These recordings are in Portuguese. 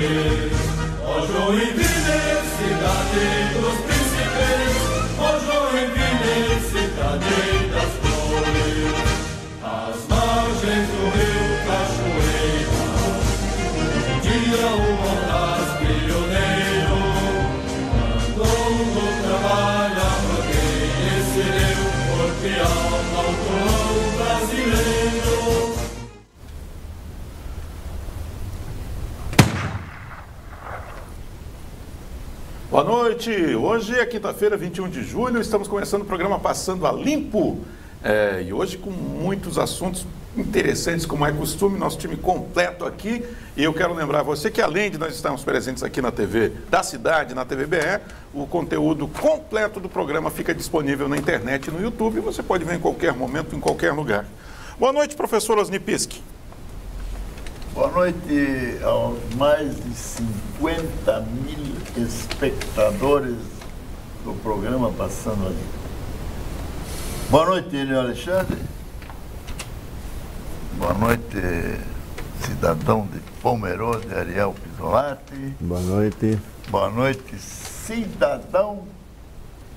Ó Joinville, cidade dos príncipes, ó Joinville, cidade das flores, as margens do rio Cachoeira, um dia o Montas pioneiro mandou no trabalho a proteger porque alma ao povo brasileiro. Boa noite, hoje é quinta-feira, 21 de julho, estamos começando o programa Passando a Limpo, e hoje com muitos assuntos interessantes, como é costume, nosso time completo aqui, e eu quero lembrar você que além de nós estarmos presentes aqui na TV da cidade, na TV BE, o conteúdo completo do programa fica disponível na internet e no YouTube, você pode ver em qualquer momento, em qualquer lugar. Boa noite, professor Osni Pischi. Boa noite aos mais de 50 mil espectadores do programa Passando ali. Boa noite, Enio Alexandre. Boa noite, cidadão de Pomerode, Ariel Pisolati. Boa noite. Boa noite, cidadão...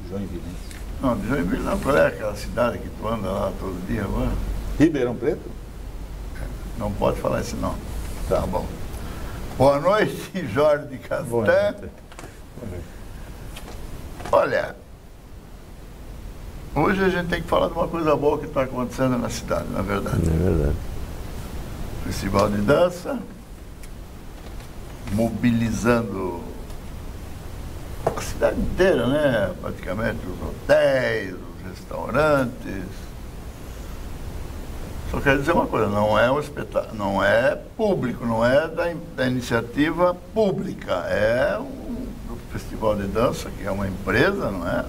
Joinville. Não, de Joinville não. Qual é aquela cidade que tu anda lá todo dia agora? Ribeirão Preto? Não pode falar esse nome. Tá bom. Boa noite, Jorge Castan. Boa noite. Olha, hoje a gente tem que falar de uma coisa boa que está acontecendo na cidade, na verdade. É verdade. Festival de dança, mobilizando a cidade inteira, né? Praticamente os hotéis, os restaurantes. Só quero dizer uma coisa, não é um espetáculo, não é público, não é da iniciativa pública, é do Festival de Dança, que é uma empresa, não é?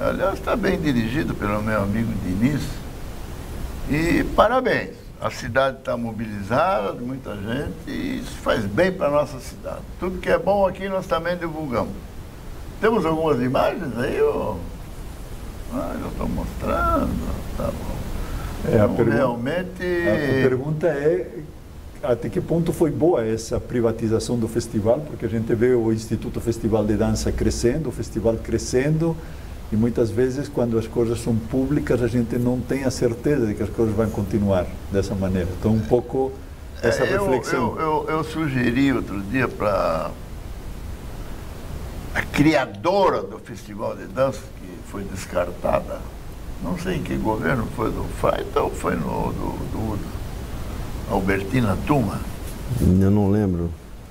Aliás, está bem dirigido pelo meu amigo Diniz. E parabéns, a cidade está mobilizada, muita gente, e isso faz bem para a nossa cidade. Tudo que é bom aqui nós também divulgamos. Temos algumas imagens aí, eu estou mostrando, tá bom. Realmente... A pergunta é até que ponto foi boa essa privatização do festival, porque a gente vê o Instituto Festival de Dança crescendo, o festival crescendo, e muitas vezes quando as coisas são públicas a gente não tem a certeza de que as coisas vão continuar dessa maneira. Então um pouco essa reflexão. Eu sugeri outro dia para a criadora do Festival de Dança, que foi descartada, não sei em que governo foi, do Faita ou foi do Albertina Tuma? Eu não lembro.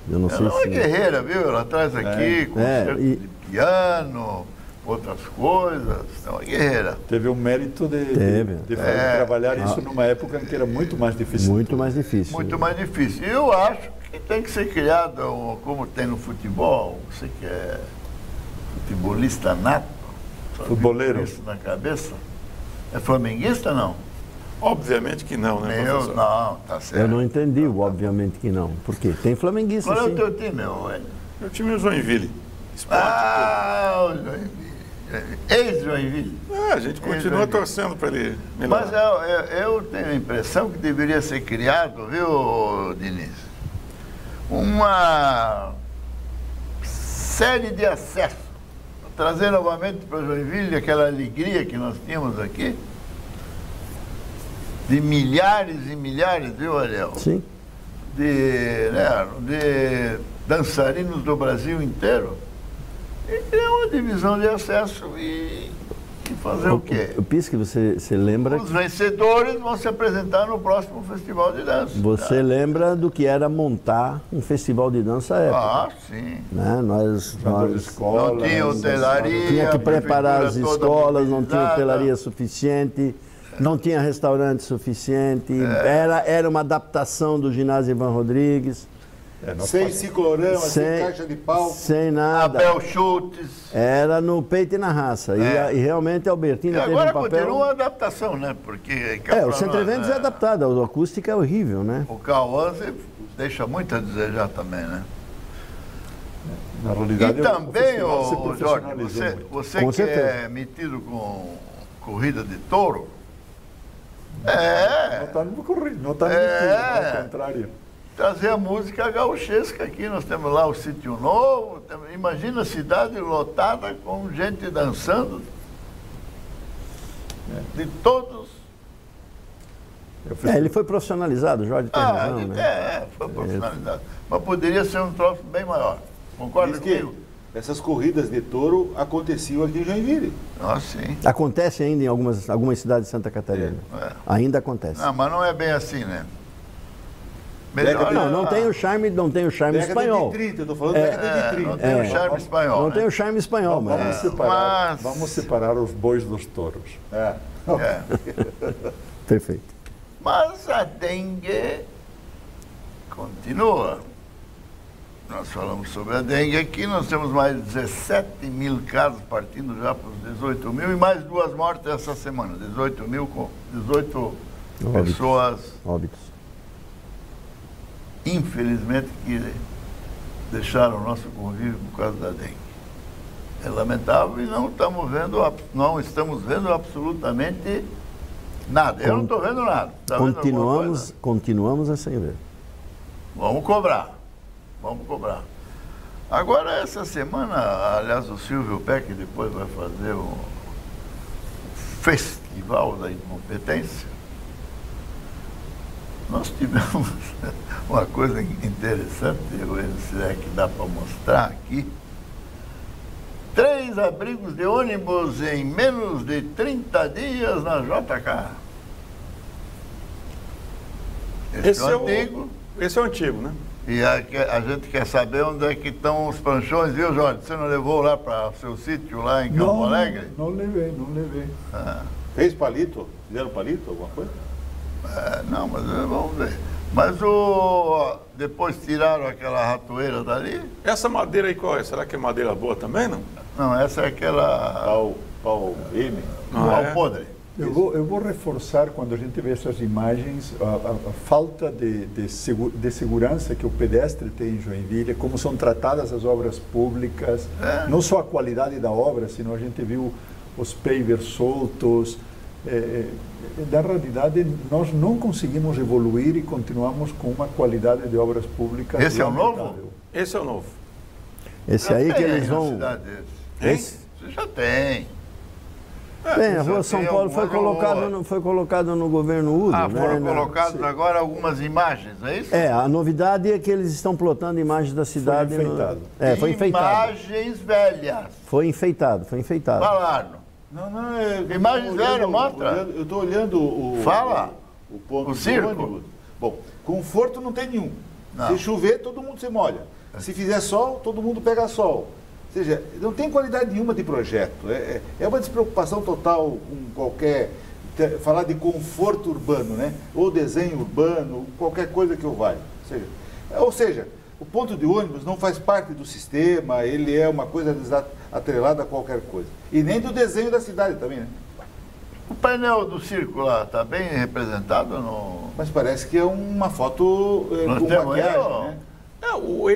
Eu não sei ela é uma se... guerreira, viu? Ela traz aqui concerto de piano, outras coisas. É uma guerreira. Teve o mérito de trabalhar isso numa época em que era muito mais difícil. Muito mais difícil. Muito mais difícil. Eu acho que tem que ser criado, como tem no futebol, você que é futebolista nato, futeboleiro. Isso na cabeça. É flamenguista ou não? Obviamente que não, né, professor? Não, tá certo. Eu não entendi, obviamente que não. Por quê? Tem flamenguista, Qual é sim. o teu time, Enio? Meu time é o Joinville. Esporte, o Joinville. Ex-Joinville. a gente continua torcendo para ele melhorar. Mas eu tenho a impressão que deveria ser criado, viu, Diniz? Uma série de acesso. Trazer novamente para Joinville aquela alegria que nós tínhamos aqui, de milhares e milhares, viu, Ariel? Sim. De dançarinos do Brasil inteiro, e criar uma divisão de acesso e fazer o quê? O Pischi, você lembra... Os vencedores vão se apresentar no próximo festival de dança. Você lembra do que era montar um festival de dança à época? Sim. Né? Nós escolas, não tinha hotelaria. Tinha que preparar as escolas, não tinha mobilizada. hotelaria suficiente, não tinha restaurante suficiente, era uma adaptação do ginásio Ivan Rodrigues. Sem ciclorama, sem caixa de pau. Sem nada. Abel Schultz. Era no peito e na raça. E realmente a Albertina teve um Agora papel... continua a adaptação, né? Porque... o Centro Eventos é adaptado, a acústica é horrível, né? O Cauã deixa muito a desejar também, né? Na realidade, e também, Jorge, você que é metido com corrida de touro, não está metido, ao contrário. trazer a música gauchesca aqui. Nós temos lá o Sítio Novo, imagina a cidade lotada com gente dançando, de todos. Ele foi profissionalizado, o Jorge tem razão, né? Foi profissionalizado. Mas poderia ser um troço bem maior. Concorda comigo? Essas corridas de touro aconteciam aqui em Joinville. Sim. Acontece ainda em algumas cidades de Santa Catarina. Ainda acontece. Não, mas não é bem assim, né? Não tem o charme espanhol. De 30, eu estou falando década de 30. Não tem o charme espanhol. Não tem o charme espanhol, Vamos separar os bois dos touros. Perfeito. Mas a dengue continua. Nós falamos sobre a dengue aqui, nós temos mais de 17 mil casos partindo já para os 18 mil e mais 2 mortes essa semana. 18 pessoas, óbitos, infelizmente, que deixaram o nosso convívio por causa da dengue. É lamentável e não estamos vendo absolutamente nada. Eu não estou vendo nada. Tá continuamos a sem ver. Vamos cobrar. Agora, essa semana, aliás, o Silvio Peck depois vai fazer o Festival da Incompetência. Nós tivemos uma coisa interessante, se é que dá para mostrar aqui. 3 abrigos de ônibus em menos de 30 dias na JK. Esse é o antigo, né? E a gente quer saber onde é que estão os pranchões, viu, Jorge? Você não levou lá para o seu sítio, lá em Campo Alegre? Não levei. Fez palito? Fizeram palito, alguma coisa? Não, mas vamos ver. Mas depois tiraram aquela ratoeira dali? Essa madeira aí qual é? Será que é madeira boa também, não? Não, essa é aquela... Pau M? Pau podre. Eu vou reforçar, quando a gente vê essas imagens, a falta de segurança que o pedestre tem em Joinville, como são tratadas as obras públicas, não só a qualidade da obra, sino a gente viu os pavers soltos. Na realidade, nós não conseguimos evoluir e continuamos com uma qualidade de obras públicas. Esse é o novo? Esse é o novo. Esse aí que eles vão... Esse? Você já tem. Bem, a Rua São Paulo foi colocado no governo Udo. Foram colocadas agora algumas imagens, é isso? A novidade é que eles estão plotando imagens da cidade. Foi enfeitado. Foi enfeitado. Imagens velhas. Foi enfeitado. Falaram. Não, imagens velhas, mostra. Eu estou olhando o ponto do circo. ônibus. Bom, conforto não tem nenhum. Não. Se chover, todo mundo se molha. Se fizer sol, todo mundo pega sol. Ou seja, não tem qualidade nenhuma de projeto. É uma despreocupação total com qualquer... Falar de conforto urbano, né? Ou desenho urbano, qualquer coisa que eu valha. Ou seja, o ponto de ônibus não faz parte do sistema, ele é uma coisa atrelada a qualquer coisa. E nem do desenho da cidade também, né? O painel do circo lá está bem representado? Mas parece que é uma foto com maquiagem, né?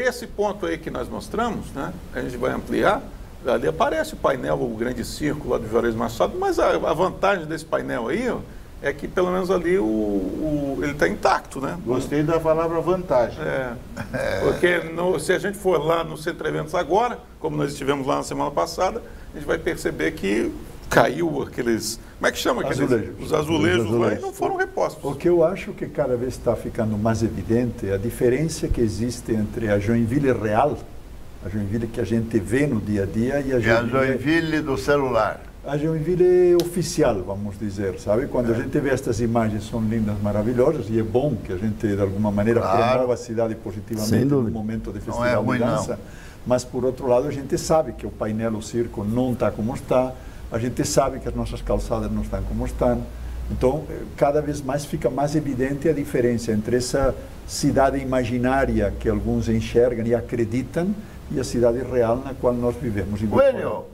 Esse ponto aí que nós mostramos, né? A gente vai ampliar. Ali aparece o painel, o grande circo lá do Juarez Machado, mas a vantagem desse painel aí é que pelo menos ali ele está intacto, né? Gostei da palavra vantagem. Porque se a gente for lá no Centro Eventos agora, como nós estivemos lá na semana passada, a gente vai perceber que caiu aqueles... Como é que chama? Os azulejos lá e não foram repostos. O que eu acho que cada vez está ficando mais evidente é a diferença que existe entre a Joinville real, a Joinville que a gente vê no dia a dia, e a Joinville do celular. A Joinville oficial, vamos dizer, sabe? Quando a gente vê estas imagens, são lindas, maravilhosas, e é bom que a gente, de alguma maneira, promova a cidade positivamente no momento de festival de dança. Mas, por outro lado, a gente sabe que o painel, o circo, não está como está, a gente sabe que as nossas calçadas não estão como estão. Então, cada vez mais fica mais evidente a diferença entre essa cidade imaginária que alguns enxergam e acreditam e a cidade real na qual nós vivemos. Coelho,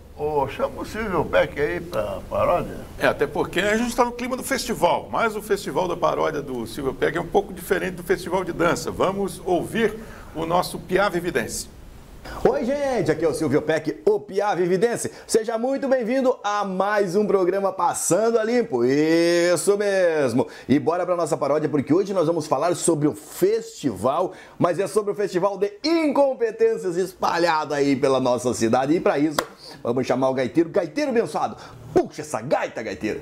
chama o Silvio Peck aí para a paródia. Até porque a gente está no clima do festival, mas o festival da paródia do Silvio Peck é um pouco diferente do festival de dança. Vamos ouvir o nosso Piave Evidência. Oi, gente, aqui é o Silvio Peck, o Piá Vividense. Seja muito bem-vindo a mais um programa Passando a Limpo. Isso mesmo. E bora pra nossa paródia, porque hoje nós vamos falar sobre o festival, mas é sobre o festival de incompetências espalhado aí pela nossa cidade. E para isso, vamos chamar o gaiteiro. Gaiteiro abençoado, puxa essa gaita, gaiteiro.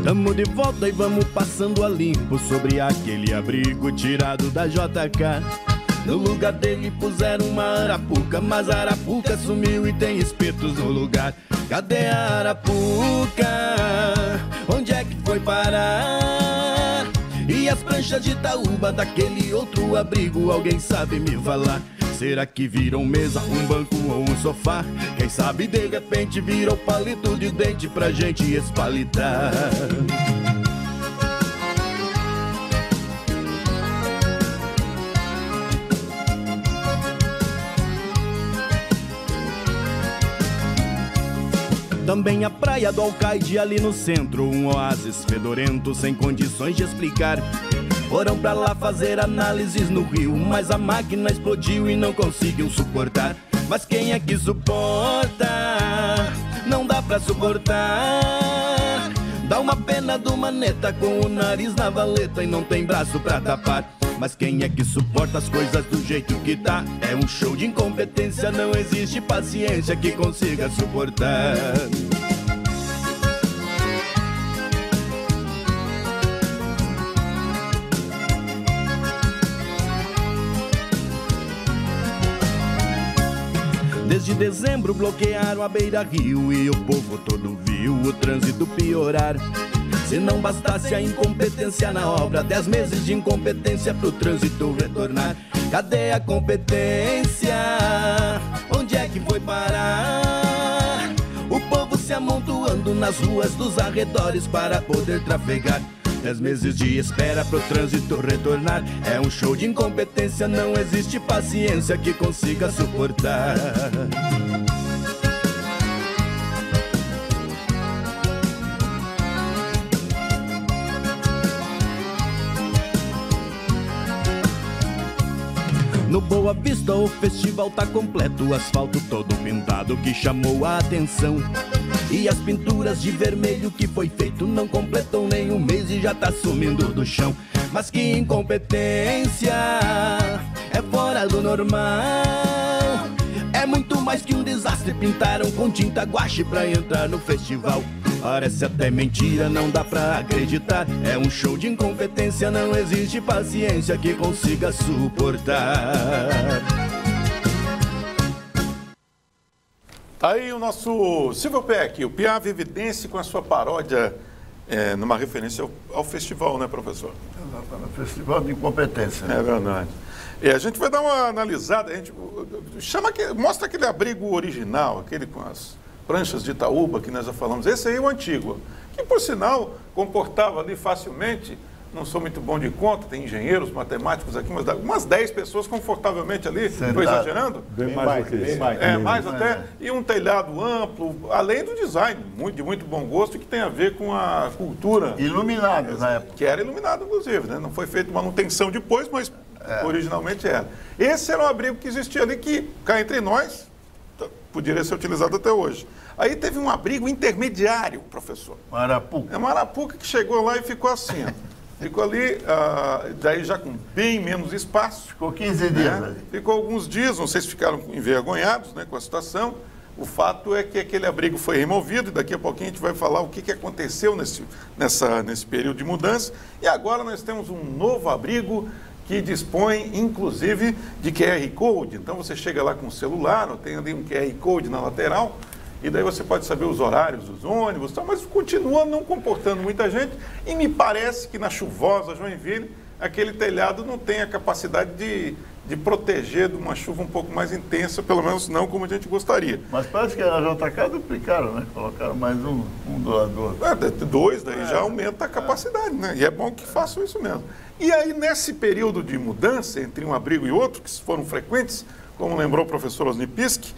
Tamo de volta e vamos passando a limpo sobre aquele abrigo tirado da JK. No lugar dele puseram uma arapuca, mas a arapuca sumiu e tem espetos no lugar. Cadê a arapuca? Onde é que foi parar? E as pranchas de Itaúba daquele outro abrigo, alguém sabe me falar? Será que viram mesa, um banco ou um sofá? Quem sabe de repente virou palito de dente pra gente espalitar. Também a praia do Alcaide ali no centro, um oásis fedorento sem condições de explicar. Foram pra lá fazer análises no rio, mas a máquina explodiu e não conseguiu suportar. Mas quem é que suporta? Não dá pra suportar. Dá uma pena do maneta com o nariz na valeta e não tem braço pra tapar. Mas quem é que suporta as coisas do jeito que tá? É um show de incompetência, não existe paciência que consiga suportar. Desde dezembro bloquearam a beira-rio e o povo todo viu o trânsito piorar. Se não bastasse a incompetência na obra, 10 meses de incompetência pro trânsito retornar. Cadê a competência? Onde é que foi parar? O povo se amontoando nas ruas dos arredores para poder trafegar. 10 meses de espera pro trânsito retornar. É um show de incompetência, não existe paciência que consiga suportar. No Boa Vista o festival tá completo, o asfalto todo pintado que chamou a atenção. E as pinturas de vermelho que foi feito não completam nem um mês e já tá sumindo do chão. Mas que incompetência, é fora do normal. É muito mais que um desastre, pintaram com tinta guache pra entrar no festival. Parece até mentira, não dá pra acreditar. É um show de incompetência, não existe paciência que consiga suportar. Tá aí o nosso Silvio Peck, o Piá Vividense, com a sua paródia, numa referência ao festival, né, professor? Exatamente, festival de incompetência. É verdade. E a gente vai dar uma analisada, a gente mostra aquele abrigo original, aquele com as pranchas de Itaúba que nós já falamos. Esse aí é o antigo, que por sinal comportava ali facilmente, não sou muito bom de conta, tem engenheiros, matemáticos aqui, mas umas 10 pessoas confortavelmente ali. Estou exagerando? Bem mais do que isso. Mais até. E um telhado amplo, além do design, de muito bom gosto, que tem a ver com a cultura. Iluminado na época. Que era iluminado, inclusive, né? Não foi feita manutenção depois, mas originalmente era. Esse era um abrigo que existia ali, que cá entre nós poderia ser utilizado até hoje. Aí teve um abrigo intermediário, professor. Uma arapuca. É uma arapuca que chegou lá e ficou assim, ó. Ficou ali, daí já com bem menos espaço. Ficou 15 dias ali. Ficou alguns dias, não sei se ficaram envergonhados, né, com a situação. O fato é que aquele abrigo foi removido e daqui a pouquinho a gente vai falar o que aconteceu nesse período de mudança. E agora nós temos um novo abrigo que dispõe, inclusive, de QR Code. Então você chega lá com o celular, tem ali um QR Code na lateral, e daí você pode saber os horários dos ônibus, mas continua não comportando muita gente. E me parece que na chuvosa Joinville, aquele telhado não tem a capacidade de proteger de uma chuva um pouco mais intensa, pelo menos não como a gente gostaria. Mas parece que na JK duplicaram, né? Colocaram mais um doador. Dois, daí já aumenta a capacidade, né? E é bom que façam isso mesmo. E aí, nesse período de mudança entre um abrigo e outro, que foram frequentes, como lembrou o professor Osnipiski,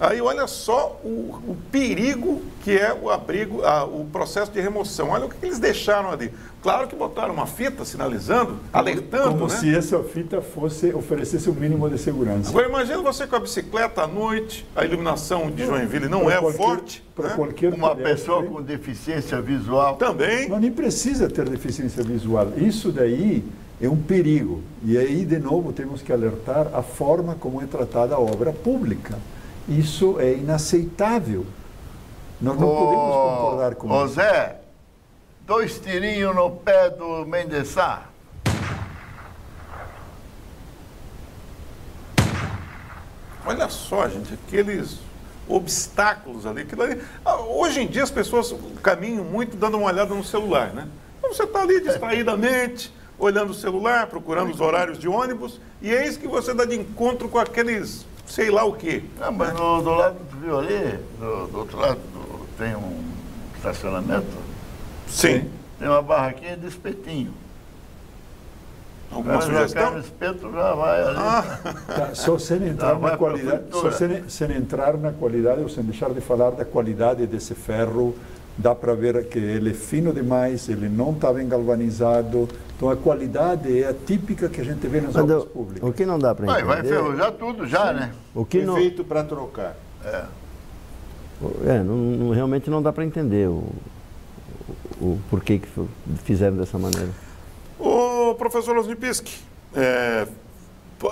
Aí olha só o perigo que é o abrigo, o processo de remoção. Olha o que eles deixaram ali. Claro que botaram uma fita sinalizando, alertando, como né? se essa fita oferecesse o mínimo de segurança. Agora imagina você com a bicicleta à noite, a iluminação de Joinville não é forte. Para Né? qualquer Uma pedestre, pessoa com deficiência visual. Também. Não, nem precisa ter deficiência visual. Isso daí é um perigo. E aí, de novo, temos que alertar a forma como é tratada a obra pública. Isso é inaceitável. Nós não podemos concordar com Ô isso. Zé, 2 tirinhos no pé do Mendesá. Olha só, gente, aqueles obstáculos ali. Hoje em dia as pessoas caminham muito dando uma olhada no celular, né? Então você está ali distraidamente, olhando o celular, procurando os horários de ônibus, e é isso que você dá de encontro com aqueles, sei lá o quê. Não, mas do lado, tu viu ali, do outro lado, tem um estacionamento, Sim. tem uma barraquinha de espetinho. Alguma Mas já sugestão? cai no espeto, já vai ali. Tá, só sem entrar vai na pra qualidade, só fritura. sem entrar na qualidade ou sem deixar de falar da qualidade desse ferro, dá para ver que ele é fino demais, ele não está bem galvanizado. Então a qualidade é a típica que a gente vê nas obras públicas. O que não dá para entender... Vai enferrujar tudo já, né? O que Foi não, feito para trocar. realmente não dá para entender o porquê que fizeram dessa maneira. Ô, professor Osnipiski,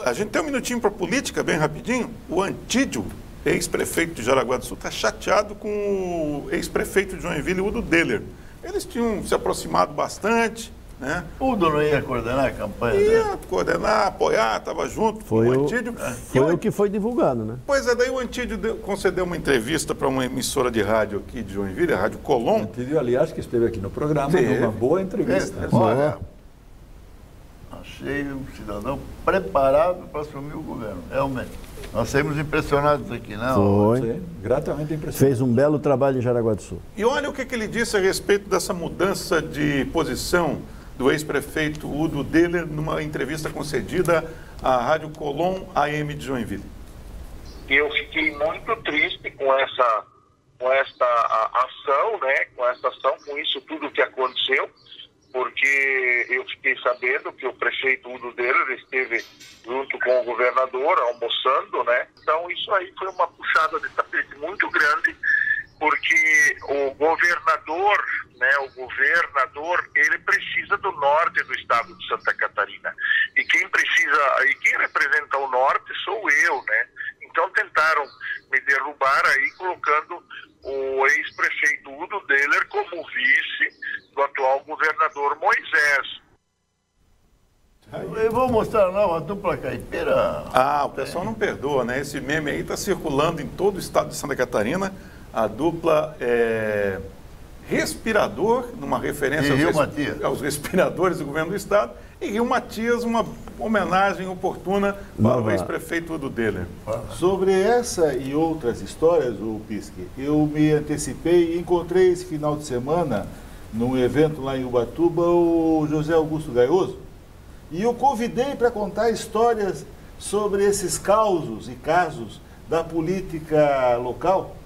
a gente tem um minutinho para política, bem rapidinho. O Antídio, ex-prefeito de Jaraguá do Sul, está chateado com o ex-prefeito de Joinville, Udo Deller. Eles tinham se aproximado bastante, né? Udo não ia coordenar a campanha dele. Ia coordenar, apoiar, estava junto com o Antídio. Foi o que foi divulgado, né? Pois é, daí o Antídio concedeu uma entrevista para uma emissora de rádio aqui de Joinville, a Rádio Colom. Antídio, aliás, que esteve aqui no programa, Teve. numa boa entrevista. Olha, achei um cidadão preparado para assumir o governo, realmente. Nós saímos impressionados aqui, não? Foi. Sim, gratamente impressionante. Fez um belo trabalho em Jaraguá do Sul. E olha o que ele disse a respeito dessa mudança de posição do ex-prefeito Udo Deller numa entrevista concedida à Rádio Colom AM de Joinville. Eu fiquei muito triste com esta ação, né? Com isso tudo que aconteceu, porque eu fiquei sabendo que o prefeito Udo Deller esteve junto com o governador almoçando, né? Então isso aí foi uma puxada de tapete muito grande, porque o governador, ele precisa do norte do estado de Santa Catarina. E quem representa o norte sou eu, né? Então tentaram me derrubar aí, colocando o ex-prefeito Udo Deller como vice do atual governador Moisés. Eu vou mostrar a nova dupla caipira. Ah, o pessoal não perdoa, né? Esse meme aí está circulando em todo o estado de Santa Catarina. A dupla Respirador, numa referência aos respiradores do governo do estado, e Rio Matias, uma homenagem oportuna para o ex-prefeito Udo Deller. Sobre essa e outras histórias, o Pisque, eu me antecipei e encontrei esse final de semana, num evento lá em Ubatuba, o José Augusto Gaioso, e eu convidei para contar histórias sobre esses causos e casos da política local.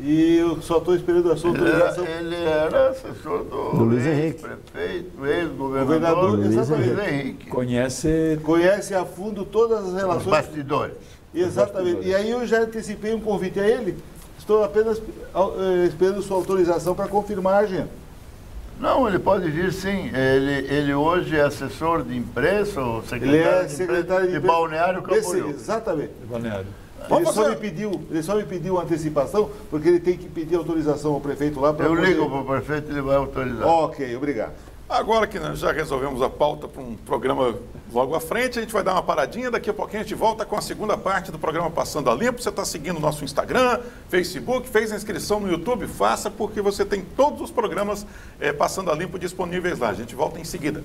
E eu só estou esperando a sua autorização. Ele era assessor do Luiz Henrique. Prefeito, ex-governador Luiz Henrique. Conhece a fundo todas as relações. Os bastidores. Exatamente. E aí eu já antecipei um convite a ele. Estou apenas esperando sua autorização para confirmar a agenda. Não, ele pode vir sim. Ele hoje é assessor de imprensa, ou secretário de Balneário Camboriú. Exatamente. Balneário. Ele só me pediu antecipação, porque ele tem que pedir autorização ao prefeito lá para... Eu ligo para o prefeito e ele vai autorizar. Ok, obrigado. Agora que nós já resolvemos a pauta para um programa logo à frente, a gente vai dar uma paradinha, daqui a pouquinho a gente volta com a segunda parte do programa Passando a Limpo. Você está seguindo o nosso Instagram, Facebook, fez a inscrição no YouTube, faça, porque você tem todos os programas Passando a Limpo disponíveis lá. A gente volta em seguida.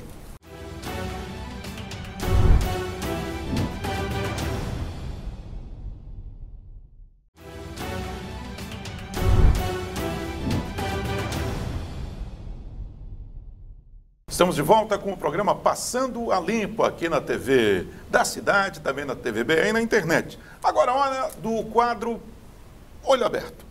Estamos de volta com o programa Passando a Limpo aqui na TV da cidade, também na TVB e na internet. Agora, hora do quadro olho aberto.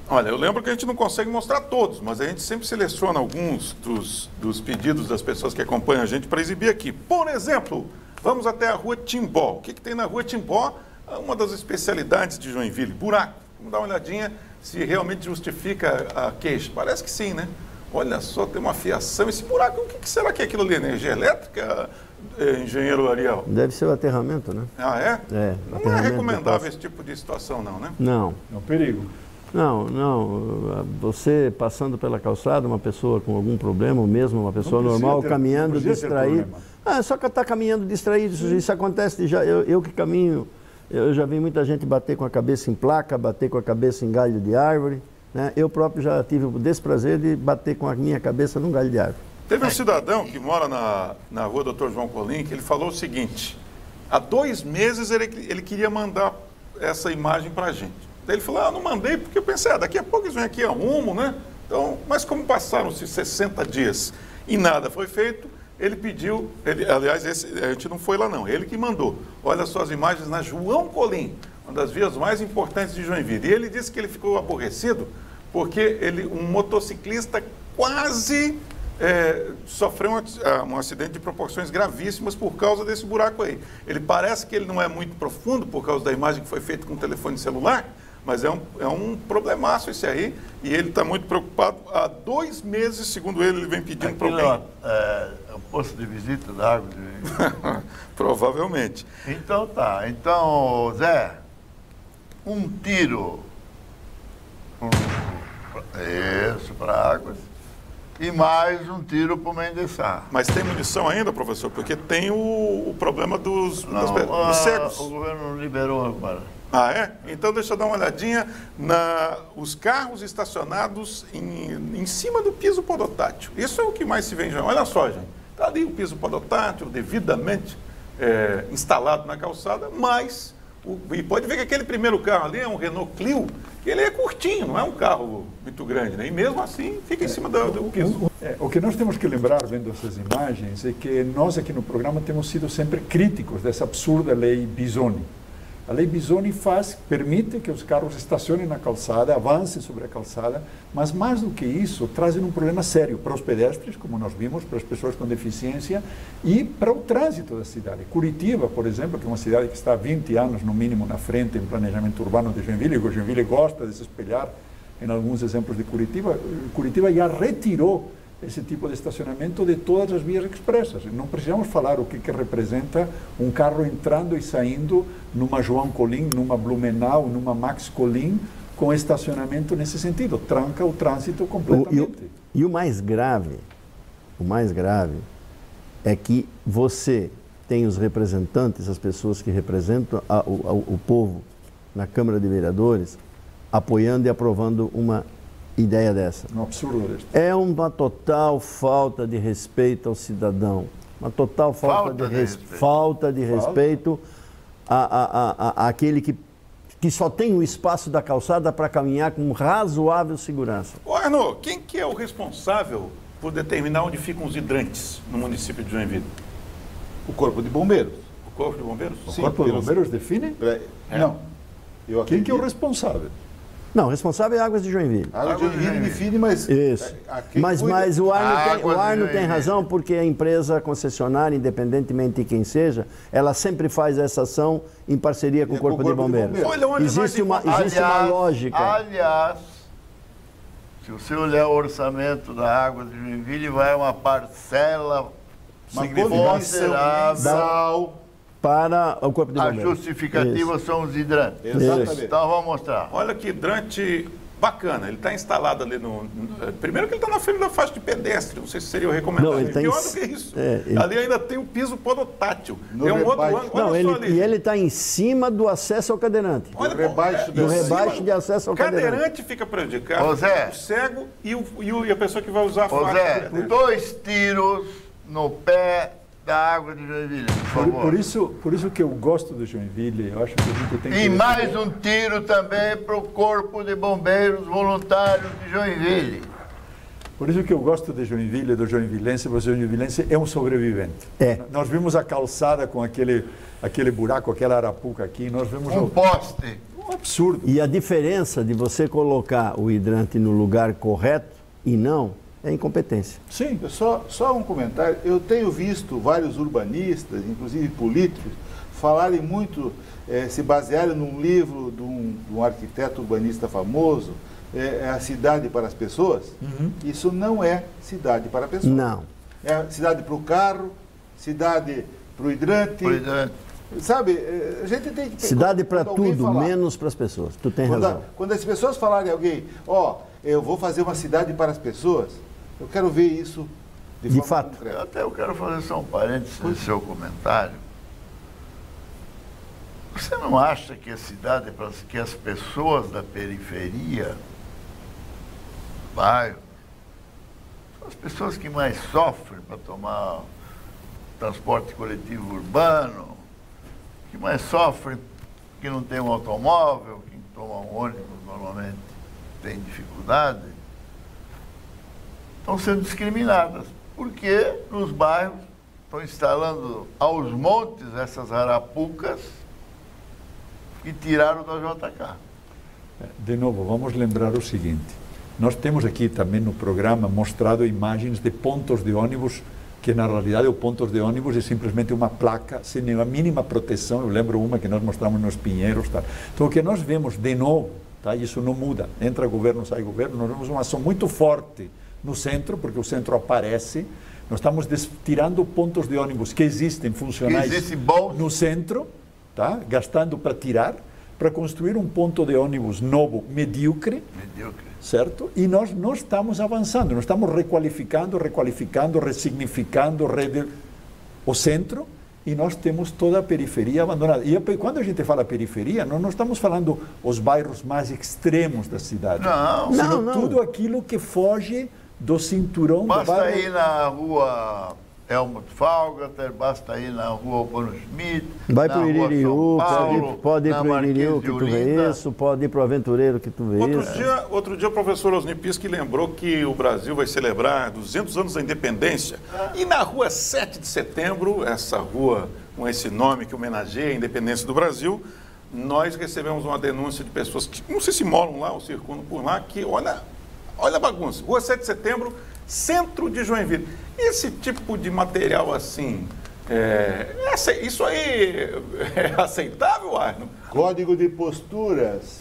Olha, eu lembro que a gente não consegue mostrar todos, mas a gente sempre seleciona alguns dos pedidos das pessoas que acompanham a gente para exibir aqui. Por exemplo, vamos até a Rua Timbó. O que tem na Rua Timbó? Uma das especialidades de Joinville, buraco. Vamos dar uma olhadinha se realmente justifica a queixa. Parece que sim, né? Olha só, tem uma fiação. Esse buraco, o que será que é aquilo ali? Energia elétrica, engenheiro Ariel? Deve ser o aterramento, né? Ah, é? É. Não é recomendável esse tipo de situação, não, né? Não. É um perigo. Não. Você passando pela calçada, uma pessoa com algum problema, ou mesmo uma pessoa normal, caminhando distraída. Só que está caminhando distraído. Isso acontece já. Eu que caminho, eu já vi muita gente bater com a cabeça em placa, bater com a cabeça em galho de árvore. Né? Eu próprio já tive o desprazer de bater com a minha cabeça num galho de árvore. Teve um cidadão que mora na rua Dr. João Colim, que ele falou o seguinte: há 2 meses ele queria mandar essa imagem para a gente. Daí ele falou, não mandei porque eu pensei, daqui a pouco eles vêm aqui, arrumo, né? Então, mas como passaram-se 60 dias e nada foi feito, ele pediu, aliás, a gente não foi lá não, ele que mandou. Olha só as imagens na João Colim, uma das vias mais importantes de Joinville. E ele disse que ele ficou aborrecido porque um motociclista quase sofreu um acidente de proporções gravíssimas por causa desse buraco aí. Ele parece que ele não é muito profundo por causa da imagem que foi feita com telefone celular, mas é um problemaço esse aí, e ele está muito preocupado. Há 2 meses, segundo ele vem pedindo problema. É o posto de visita da água de... Provavelmente. Então tá. Então, Zé, um tiro para águas e mais um tiro para o Mendesá. Mas tem munição ainda, professor? Porque tem o problema dos cegos. O governo não liberou agora. Ah, é? Então deixa eu dar uma olhadinha os carros estacionados em cima do piso podotátil. Isso é o que mais se vê, olha só, gente. Está ali o piso podotátil devidamente instalado na calçada, mas, e pode ver que aquele primeiro carro ali é um Renault Clio, que ele é curtinho, não é um carro muito grande, né? E mesmo assim fica em cima do piso. O que nós temos que lembrar, vendo essas imagens, é que nós aqui no programa temos sido sempre críticos dessa absurda lei Bisoni. A lei Bisoni permite que os carros estacionem na calçada, avancem sobre a calçada, mas mais do que isso, trazem um problema sério para os pedestres, como nós vimos, para as pessoas com deficiência e para o trânsito da cidade. Curitiba, por exemplo, que é uma cidade que está há 20 anos, no mínimo, na frente em planejamento urbano de Joinville, e Joinville gosta de se espelhar em alguns exemplos de Curitiba. Curitiba já retirou esse tipo de estacionamento de todas as vias expressas. Não precisamos falar o que representa um carro entrando e saindo numa João Colim, numa Blumenau, numa Max Colim, com estacionamento nesse sentido. Tranca o trânsito completamente. E o mais grave é que você tem os representantes, as pessoas que representam o povo na Câmara de Vereadores, apoiando e aprovando uma ideia dessa. Um absurdo desse. É uma total falta de respeito ao cidadão. Uma total falta de respeito àquele que só tem o espaço da calçada para caminhar com razoável segurança. Ô Arno, quem que é o responsável por determinar onde ficam os hidrantes no município de Joinville? O Corpo de Bombeiros. O Corpo de Bombeiros? O Corpo de Bombeiros define? Não. Quem que é o responsável? Não, o responsável é Águas de Joinville. Águas de Joinville define, mas... Isso. Mas o Arno tem razão, porque a empresa concessionária, independentemente de quem seja, ela sempre faz essa ação em parceria com o Corpo de Bombeiros. Olha onde existe uma lógica. Aliás, se você olhar o orçamento da Águas de Joinville, vai uma parcela considerável para o Corpo de Bombeiros. A justificativa são os hidrantes. Exatamente. Então vamos mostrar. Olha que hidrante bacana. Ele está instalado ali primeiro que ele está na frente da faixa de pedestre. Não sei se seria o recomendável. Não, ele tem... Pior do que isso. Ali ainda tem o piso podotátil. É um outro ângulo. Não, e ele está em cima do acesso ao cadeirante. Olha, do rebaixo de acesso ao cadeirante. O cadeirante fica prejudicado. Ô, Zé, o cego e a pessoa que vai usar a faixa. Zé, 2 tiros no pé da Água de Joinville, por favor. Por isso que eu gosto de Joinville, eu acho que a gente tem que... E mais um tiro também para o Corpo de Bombeiros Voluntários de Joinville. Por isso que eu gosto de Joinville, do joinvilense, porque o joinvilense é um sobrevivente. Nós vimos a calçada com aquele buraco, aquela arapuca aqui, nós vimos um poste. Um absurdo. E a diferença de você colocar o hidrante no lugar correto e não é incompetência. Sim. Só um comentário. Eu tenho visto vários urbanistas, inclusive políticos, falarem muito, se basearem num livro de um arquiteto urbanista famoso, A Cidade para as Pessoas. Isso não é cidade para pessoas. Não. É cidade para o carro, cidade para o hidrante. Sabe, a gente tem que... Cidade para tudo, menos para as pessoas. Tu tem razão. Quando as pessoas falarem a alguém, eu vou fazer uma cidade para as pessoas, eu quero ver isso de fato. concreta. Até eu quero fazer só um parênteses no seu comentário. Você não acha que a cidade, que as pessoas da periferia, bairro, são as pessoas que mais sofrem para tomar transporte coletivo urbano, que mais sofrem que não tem um automóvel, quem toma um ônibus normalmente tem dificuldade, estão sendo discriminadas, porque nos bairros estão instalando aos montes essas arapucas que tiraram da JK. De novo, vamos lembrar o seguinte, nós temos aqui também no programa mostrado imagens de pontos de ônibus que na realidade o pontos de ônibus é simplesmente uma placa sem nenhuma mínima proteção. Eu lembro uma que nós mostramos nos Pinheiros. Tá? Então o que nós vemos de novo, tá? Isso não muda, entra governo, sai governo, nós vemos uma ação muito forte no centro, porque o centro aparece, nós estamos tirando pontos de ônibus que existem, funcionais no centro, tá? Gastando para tirar, para construir um ponto de ônibus novo, medíocre. Certo? E nós não estamos avançando, nós estamos requalificando, ressignificando o centro, e nós temos toda a periferia abandonada. E quando a gente fala periferia, nós não estamos falando os bairros mais extremos da cidade. Não. Tudo aquilo que foge do cinturão do bairro. Basta ir na rua Helmut Falgater, basta ir na rua Bono Schmidt, vai para o Iririú, pode ir para o Iririú que tu vê isso, pode ir para o Aventureiro que tu vê isso. Outro dia o professor Osni Pischi lembrou que o Brasil vai celebrar 200 anos da independência. E na rua 7 de setembro, essa rua com esse nome que homenageia a independência do Brasil, nós recebemos uma denúncia de pessoas que não sei se moram lá ou circulam por lá, que olha a bagunça. Rua 7 de setembro, centro de Joinville. Esse tipo de material assim, isso aí é aceitável, Arno? Código de posturas.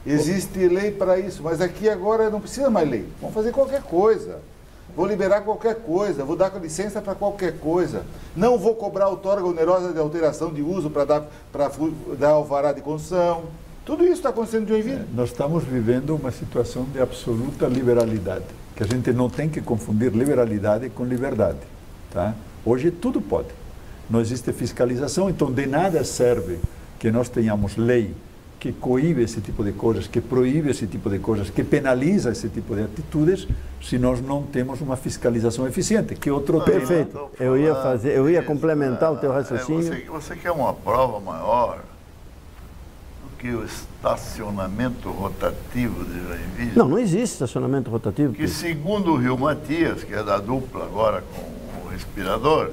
Existe lei para isso, mas aqui agora não precisa mais lei. Vamos fazer qualquer coisa. Vou liberar qualquer coisa, vou dar licença para qualquer coisa. Não vou cobrar outorga onerosa de alteração de uso para dar alvará de construção. Tudo isso está acontecendo em Joinville. Nós estamos vivendo uma situação de absoluta liberalidade, que a gente não tem que confundir liberalidade com liberdade. Tá? Hoje tudo pode. Não existe fiscalização, então de nada serve que nós tenhamos lei que coíbe esse tipo de coisas, que proíbe esse tipo de coisas, que penaliza esse tipo de atitudes, se nós não temos uma fiscalização eficiente, que outro tema. Perfeito. Eu ia complementar o teu raciocínio. Você quer uma prova maior do que o estacionamento rotativo de Joinville? Não existe estacionamento rotativo. Que segundo o Rio Matias, que é da dupla agora com o respirador,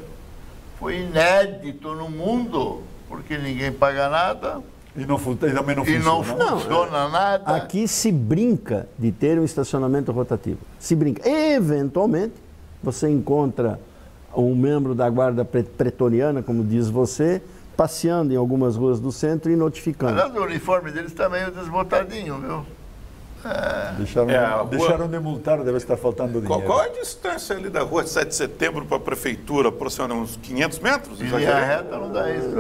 foi inédito no mundo, porque ninguém paga nada. E também não funciona nada. Aqui se brinca de ter um estacionamento rotativo. Se brinca. Eventualmente, você encontra um membro da guarda pretoriana, como diz você, passeando em algumas ruas do centro e notificando. Aliás, o uniforme deles está meio desbotadinho, viu? Deixaram de multar, deve estar faltando dinheiro. Qual a distância ali da rua 7 de setembro para a prefeitura? Aproximadamente uns 500 metros? Em linha reta não dá isso.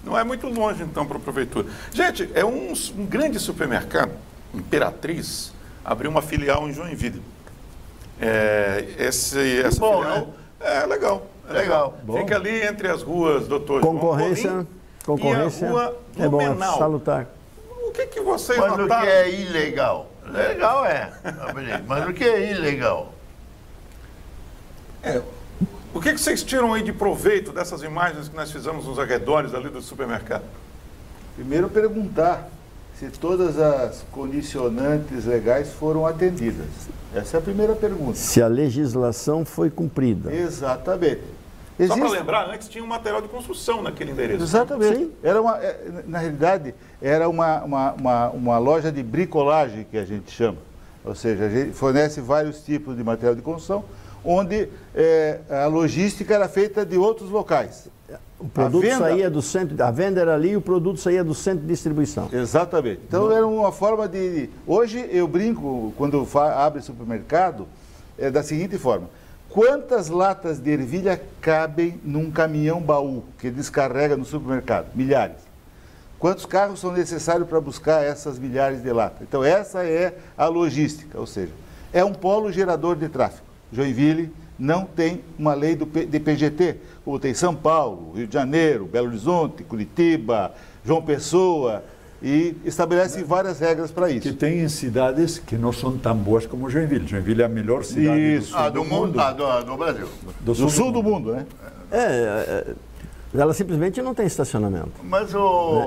Não é muito longe, então, para a prefeitura. Gente, é um grande supermercado, Imperatriz, abriu uma filial em Joinville. Essa bom, filial né? é legal. Fica ali entre as ruas Doutor Concorrência e a rua Blumenau. É salutar. O que vocês Mas notaram? o que é ilegal? Legal mas o que é ilegal? O que vocês tiram aí de proveito dessas imagens que nós fizemos nos arredores ali do supermercado? Primeiro perguntar se todas as condicionantes legais foram atendidas. Essa é a primeira pergunta. Se a legislação foi cumprida. Exatamente. Só para lembrar, antes tinha um material de construção naquele endereço. Exatamente. Sim. Era na realidade, era uma loja de bricolagem, que a gente chama. Ou seja, a gente fornece vários tipos de material de construção, onde a logística era feita de outros locais. O produto saía do centro, a venda era ali e o produto saía do centro de distribuição. Exatamente. Então era uma forma de... Hoje eu brinco, quando abre supermercado, da seguinte forma: quantas latas de ervilha cabem num caminhão baú que descarrega no supermercado? Milhares. Quantos carros são necessários para buscar essas milhares de latas? Então essa é a logística, ou seja, é um polo gerador de tráfego. Joinville não tem uma lei de PGT, como tem São Paulo, Rio de Janeiro, Belo Horizonte, Curitiba, João Pessoa, e estabelece várias regras para isso. Que tem cidades que não são tão boas como Joinville. Joinville é a melhor cidade do mundo. Do Brasil. Do sul do mundo, né? Ela simplesmente não tem estacionamento. Mas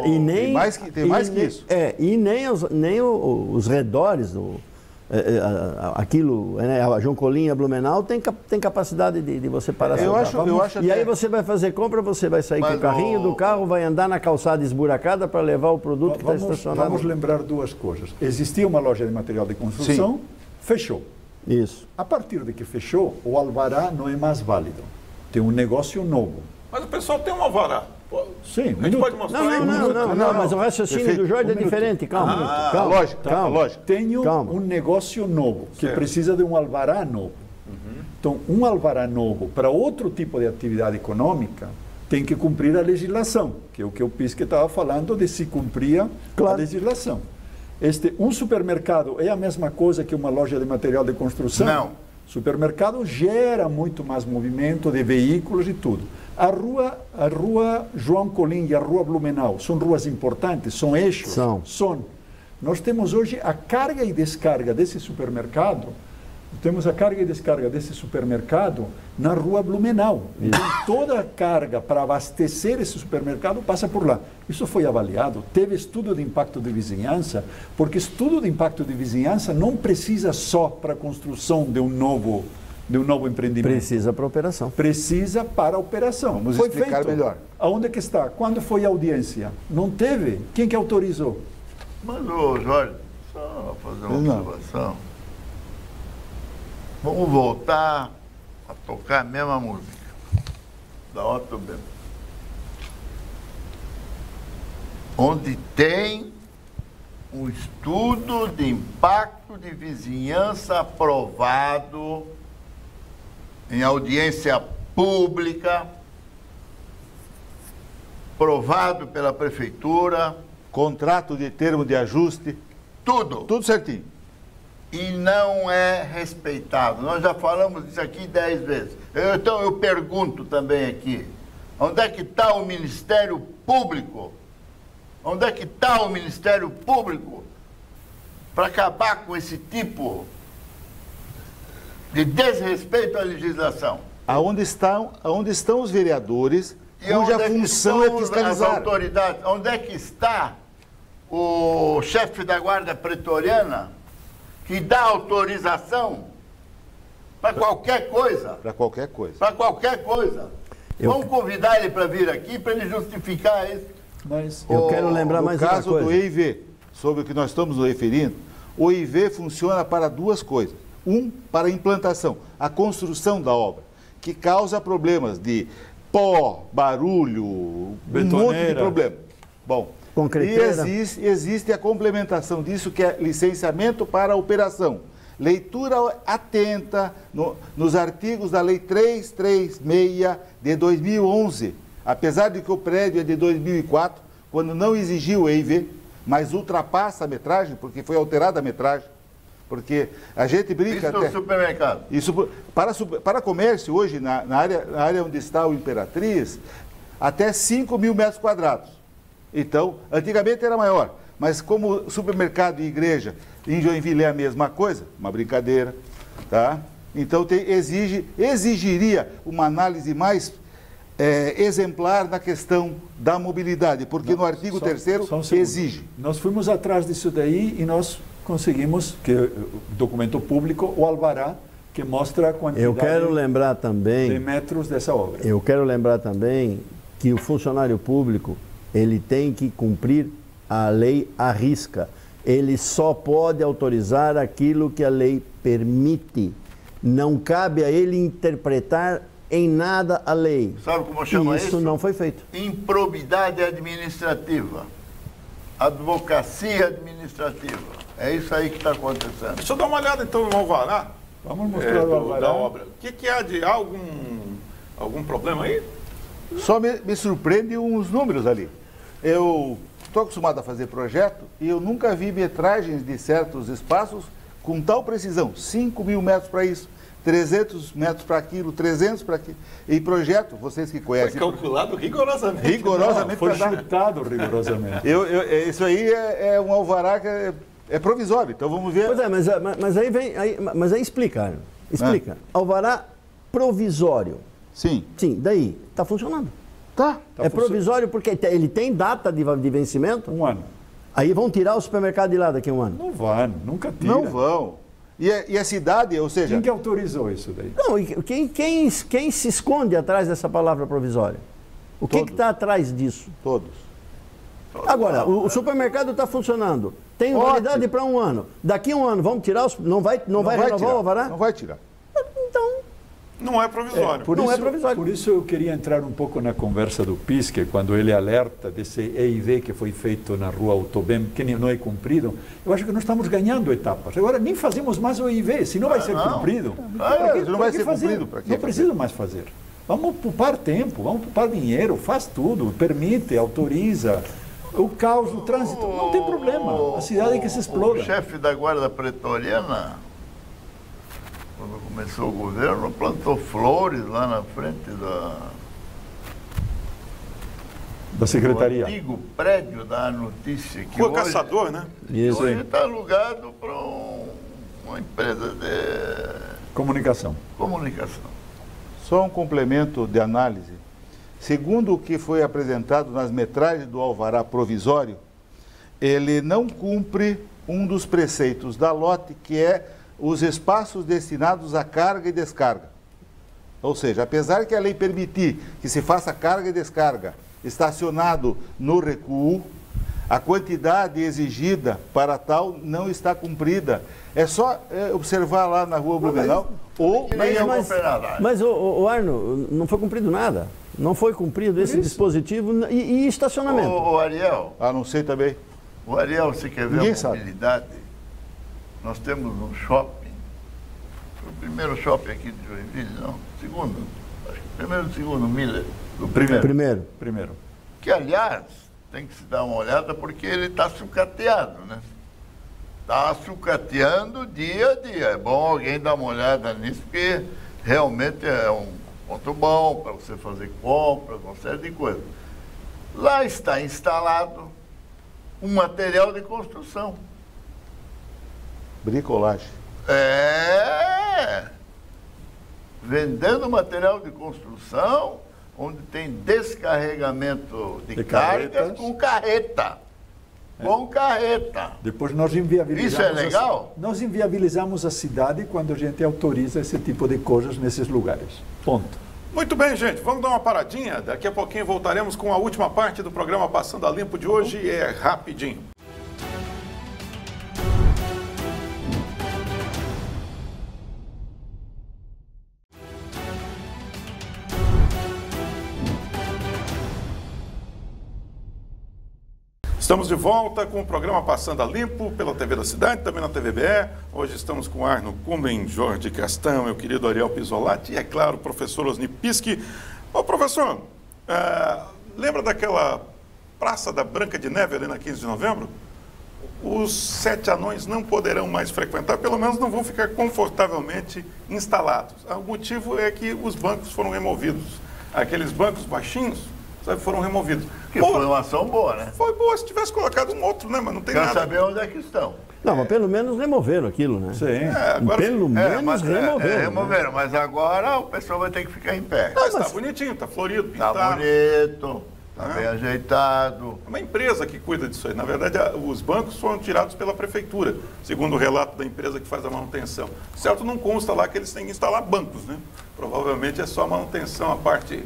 E nem, tem mais que isso. E nem os redores aquilo, né, a João Colim e a Blumenau tem capacidade de você parar seu carro. E aí você vai fazer compra, você vai sair com o carrinho do carro, vai andar na calçada esburacada para levar o produto que está estacionado. Vamos lembrar duas coisas. Existia uma loja de material de construção, sim, fechou. Isso. A partir de que fechou, o alvará não é mais válido. Tem um negócio novo. Mas o pessoal tem um alvará. Sim, a gente pode mostrar não, mas o raciocínio do Jorge é diferente. Calma. Lógico. Tenho um negócio novo, que precisa de um alvará novo. Então, um alvará novo para outro tipo de atividade econômica tem que cumprir a legislação, que é o que o Pisque estava falando de se cumprir a legislação. Um supermercado é a mesma coisa que uma loja de material de construção? Não. Supermercado gera muito mais movimento de veículos e tudo. A rua João Colim e a rua Blumenau são ruas importantes, são eixos? São. Nós temos hoje a carga e descarga desse supermercado, na rua Blumenau. Então, toda a carga para abastecer esse supermercado passa por lá. Isso foi avaliado, teve estudo de impacto de vizinhança, porque estudo de impacto de vizinhança não precisa só para a construção de um novo empreendimento. Precisa para a operação. Precisa para a operação. Vamos foi explicar feito. Melhor. Aonde que está? Quando foi a audiência? Não teve? Quem que autorizou? Mas, Jorge, só fazer uma observação. Vamos voltar a tocar a mesma música da Otto Bem. Onde tem um estudo de impacto de vizinhança aprovado em audiência pública, aprovado pela prefeitura, contrato de termo de ajuste, tudo certinho. E não é respeitado. Nós já falamos disso aqui 10 vezes. Então eu pergunto também aqui, onde é que está o Ministério Público? Onde é que está o Ministério Público para acabar com esse tipo de desrespeito à legislação? Aonde estão os vereadores, cuja função é fiscalizar? As autoridades? Onde é que está o chefe da Guarda Pretoriana que dá autorização para qualquer coisa? Para qualquer coisa. Para qualquer coisa. Vamos convidar ele para vir aqui para ele justificar isso. Mas eu quero lembrar mais uma coisa. No caso do EIV, sobre o que nós estamos nos referindo, o EIV funciona para duas coisas. Para a implantação, a construção da obra, que causa problemas de pó, barulho, betoneira, um monte de problema. Bom, concreteira. E existe a complementação disso, que é licenciamento para a operação. Leitura atenta nos artigos da Lei 336 de 2011, apesar de que o prédio é de 2004, quando não exigiu o EIV, mas ultrapassa a metragem, porque foi alterada a metragem. Porque a gente brinca... Isso no supermercado. Isso, para comércio, hoje, na área onde está o Imperatriz, até 5 mil metros quadrados. Então, antigamente era maior, mas como supermercado e igreja em Joinville é a mesma coisa, uma brincadeira, tá? Então exigiria uma análise mais exemplar na questão da mobilidade, porque no artigo 3º exige. Nós fomos atrás disso daí e nós conseguimos, que documento público, o alvará, que mostra a quantidade Eu quero lembrar também, de metros dessa obra. Eu quero lembrar também que o funcionário público, ele tem que cumprir a lei à risca. Ele só pode autorizar aquilo que a lei permite. Não cabe a ele interpretar em nada a lei. Sabe como chama isso? Isso não foi feito. Improbidade administrativa. Advocacia administrativa. É isso aí que está acontecendo. Deixa eu dar uma olhada então no alvará. Vamos mostrar o alvará. Da obra. O que há de algum problema aí? Só me surpreende uns números ali. Eu estou acostumado a fazer projeto e eu nunca vi metragens de certos espaços com tal precisão. 5.000 metros para isso, 300 metros para aquilo, 300 para aquilo. E projeto, vocês que conhecem... Foi calculado rigorosamente. Rigorosamente. Foi chutado rigorosamente. Isso aí é um alvará que é provisório, então vamos ver... Pois é, mas aí explica. Explica. Alvará provisório. Sim. Sim, daí, está funcionando. Tá. Provisório porque ele tem data de vencimento. 1 ano. Aí vão tirar o supermercado de lá daqui a 1 ano. Não vão, nunca tira. Não vão. E a cidade, ou seja... Quem que autorizou isso daí? Não, quem se esconde atrás dessa palavra provisória? O que está atrás disso? Todos. Agora, o supermercado está funcionando. Tem validade para 1 ano. Daqui a 1 ano, vamos tirar não vai renovar tirar. o alvará? Não vai tirar. Então, não é provisório. é provisório. Por isso eu queria entrar um pouco na conversa do Pisque, quando ele alerta desse EIV que foi feito na rua Autobem, que não é cumprido. Eu acho que nós estamos ganhando etapas. Agora nem fazemos mais o EIV, se não vai ser cumprido. Não vai ser cumprido. Não precisa mais fazer. Vamos poupar tempo, vamos poupar dinheiro, faz tudo, permite, autoriza. O caos, o trânsito, não tem problema. A cidade é que se exploda. O chefe da Guarda Pretoriana, quando começou o governo, plantou flores lá na frente da secretaria. O antigo prédio da Notícia. Que Rua Caçador, né? Isso aí. hoje está alugado para uma empresa de Comunicação. Só um complemento de análise. Segundo o que foi apresentado nas metragens do alvará provisório, ele não cumpre um dos preceitos da lote, que é os espaços destinados a carga e descarga. Ou seja, apesar que a lei permitir que se faça carga e descarga estacionado no recuo, a quantidade exigida para tal não está cumprida. É só observar lá na rua Blumenau ou... Mas o Arno, não foi cumprido nada. Não foi cumprido esse dispositivo e estacionamento. O Ariel. Ah, não sei também. O Ariel, você quer ver Ninguém a mobilidade? Nós temos um shopping. O primeiro shopping aqui de Joinville, não. Segundo. Acho que primeiro, segundo, Miller. O primeiro. Primeiro. Que, aliás, tem que se dar uma olhada porque ele está sucateado, né? Está sucateando dia a dia. É bom alguém dar uma olhada nisso, porque realmente é um ponto bom para você fazer compras, uma série de coisas. Lá está instalado um material de construção. Bricolagem. Vendendo material de construção, onde tem descarregamento de cargas com carreta. Com carreta. Depois nós inviabilizamos... Isso é legal? Nós inviabilizamos a cidade quando a gente autoriza esse tipo de coisas nesses lugares. Ponto. Muito bem, gente. Vamos dar uma paradinha. Daqui a pouquinho voltaremos com a última parte do programa Passando a Limpo de hoje. É rapidinho. Estamos de volta com o programa Passando a Limpo pela TV da Cidade, também na TVBE. Hoje estamos com Arno Kumben, Jorge Castão, meu querido Ariel Pisolati e, é claro, o professor Osni Pisque. Ô, professor, lembra daquela Praça da Branca de Neve ali na 15 de novembro? Os 7 anões não poderão mais frequentar, pelo menos não vão ficar confortavelmente instalados. O motivo é que os bancos foram removidos. Aqueles bancos baixinhos sabe, foram removidos. Que foi uma ação boa, né? Foi boa se tivesse colocado um outro, né? Mas não tem Quero nada. saber onde é que estão. Não, mas pelo menos removeram aquilo, né? Sim. Agora, Pelo menos removeram. Né? Removeram, mas agora o pessoal vai ter que ficar em pé. mas tá bonitinho, tá florido, Tá pintado. bonito, tá bem ajeitado. É uma empresa que cuida disso aí. Na verdade, os bancos foram tirados pela prefeitura, segundo o relato da empresa que faz a manutenção. Certo, não consta lá que eles têm que instalar bancos, né? Provavelmente é só a manutenção, a parte...